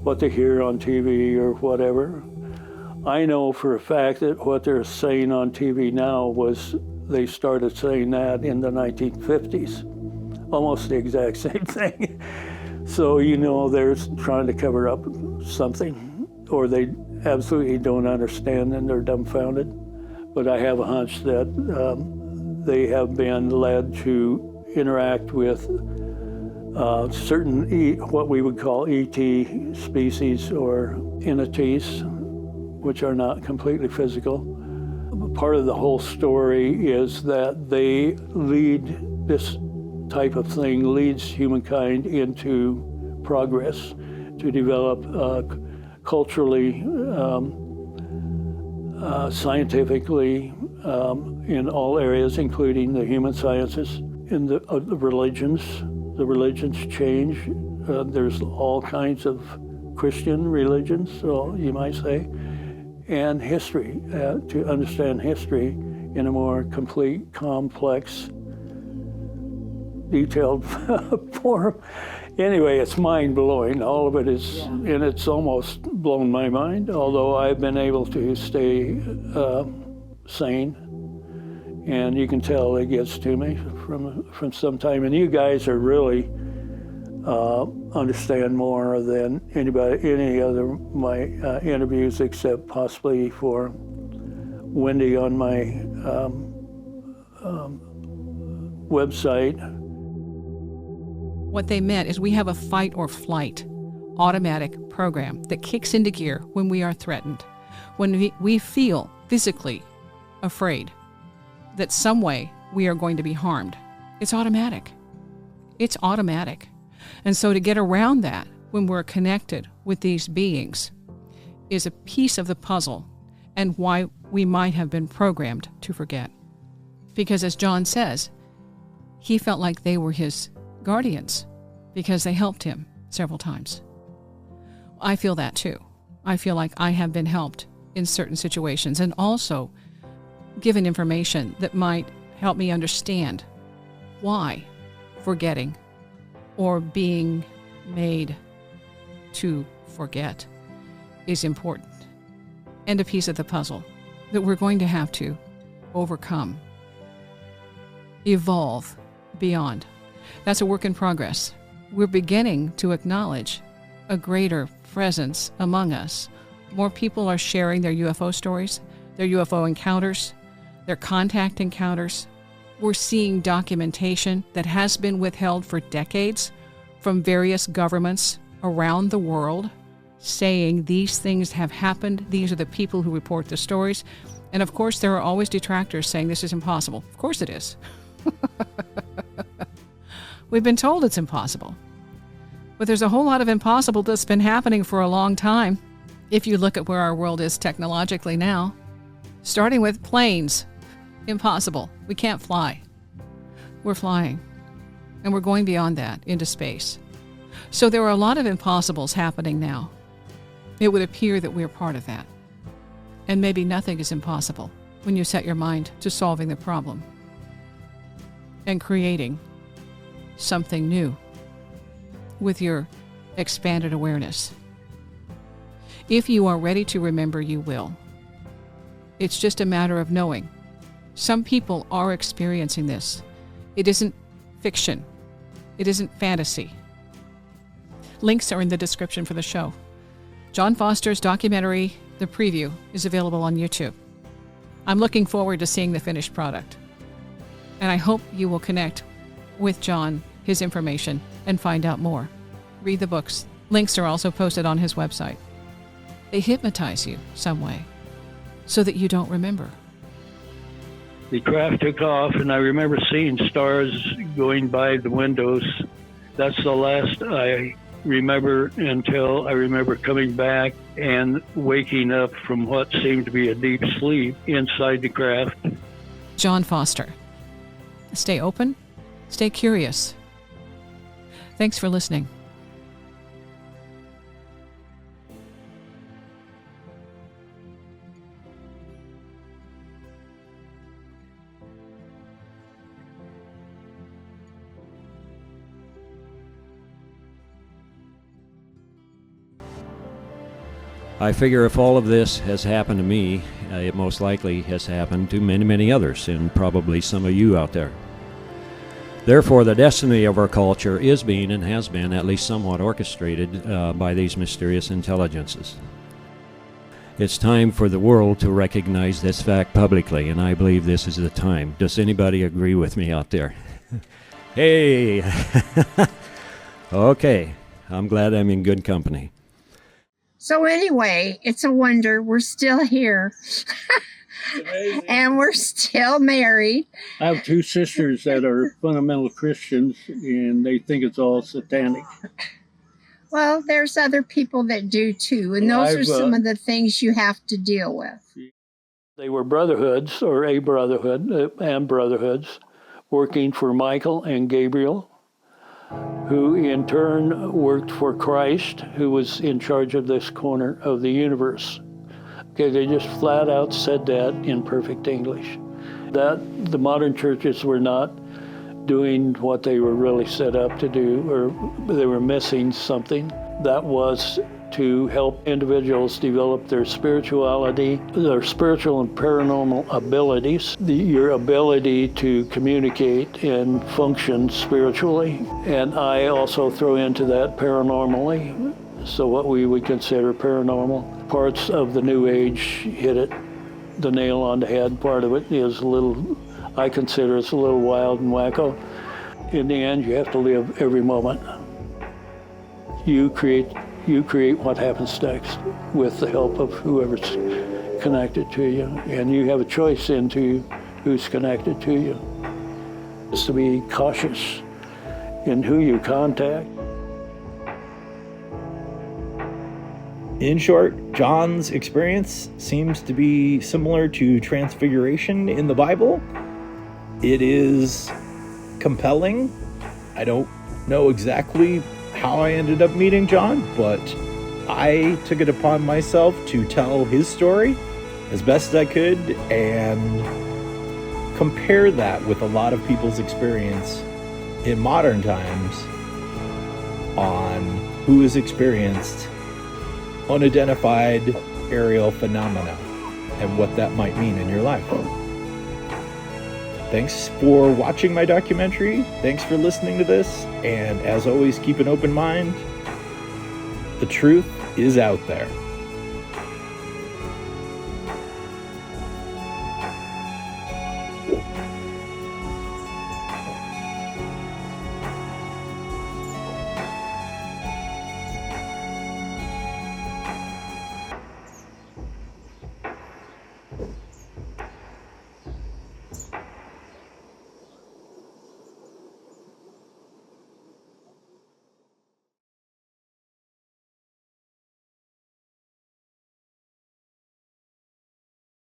what they hear on TV or whatever. I know for a fact that what they're saying on TV now was they started saying that in the 1950s, almost the exact same thing. So you know they're trying to cover up something, or they absolutely don't understand and they're dumbfounded. But I have a hunch that they have been led to interact with certain what we would call ET species or entities, which are not completely physical. Part of the whole story is that they lead, this type of thing leads humankind into progress, to develop culturally, scientifically, in all areas, including the human sciences. In the religions change. There's all kinds of Christian religions, so you might say, and history, to understand history in a more complete, complex, detailed form. Anyway, it's mind-blowing. All of it is, and it's almost blown my mind, although I've been able to stay sane. And you can tell it gets to me from some time. And you guys are really understand more than any other my interviews, except possibly for Wendy on my website. What they meant is we have a fight or flight automatic program that kicks into gear when we are threatened, when we feel physically afraid that some way we are going to be harmed. It's automatic. It's automatic. And so to get around that when we're connected with these beings is a piece of the puzzle and why we might have been programmed to forget. Because as John says, he felt like they were his guardians because they helped him several times. I feel that too. I feel like I have been helped in certain situations and also given information that might help me understand why forgetting or being made to forget is important and a piece of the puzzle that we're going to have to overcome, evolve beyond. That's a work in progress. We're beginning to acknowledge a greater presence among us. More people are sharing their UFO stories, their UFO encounters, their contact encounters. We're seeing documentation that has been withheld for decades from various governments around the world saying these things have happened. These are the people who report the stories. And of course, there are always detractors saying this is impossible. Of course it is. We've been told it's impossible. But there's a whole lot of impossible that's been happening for a long time. If you look at where our world is technologically now, starting with planes, impossible. We can't fly. We're flying. And we're going beyond that into space. So there are a lot of impossibles happening now. It would appear that we're part of that. And maybe nothing is impossible when you set your mind to solving the problem and creating something new with your expanded awareness. If you are ready to remember, you will. It's just a matter of knowing. Some people are experiencing this. It isn't fiction. It isn't fantasy. Links are in the description for the show. John Foster's documentary, The Preview, is available on YouTube. I'm looking forward to seeing the finished product. And I hope you will connect with John, his information, and find out more. Read the books. Links are also posted on his website. They hypnotize you some way so that you don't remember. The craft took off, and I remember seeing stars going by the windows. That's the last I remember until I remember coming back and waking up from what seemed to be a deep sleep inside the craft. John Foster. Stay open, stay curious. Thanks for listening. I figure if all of this has happened to me, it most likely has happened to many, many others, and probably some of you out there. Therefore, the destiny of our culture is being and has been at least somewhat orchestrated by these mysterious intelligences. It's time for the world to recognize this fact publicly, and I believe this is the time. Does anybody agree with me out there? Hey! Okay, I'm glad I'm in good company. So anyway, it's a wonder we're still here. And we're still married. I have two sisters that are fundamental Christians, and they think it's all satanic. Well, there's other people that do too, and those are some of the things you have to deal with. They were brotherhoods, or a brotherhood, and brotherhoods, working for Michael and Gabriel, who in turn worked for Christ, who was in charge of this corner of the universe. Okay, they just flat out said that in perfect English. That the modern churches were not doing what they were really set up to do, or they were missing something. That was to help individuals develop their spirituality, their spiritual and paranormal abilities, your ability to communicate and function spiritually. And I also throw into that paranormally. So what we would consider paranormal. Parts of the New Age hit it, the nail on the head. Part of it is a little, I consider it's a little wild and wacko. In the end, you have to live every moment. You create what happens next with the help of whoever's connected to you. And you have a choice into who's connected to you. It's to be cautious in who you contact. In short, John's experience seems to be similar to transfiguration in the Bible. It is compelling. I don't know exactly how I ended up meeting John, but I took it upon myself to tell his story as best I could and compare that with a lot of people's experience in modern times on who has experienced unidentified aerial phenomena and what that might mean in your life. Thanks for watching my documentary. Thanks for listening to this. And as always, keep an open mind. The truth is out there.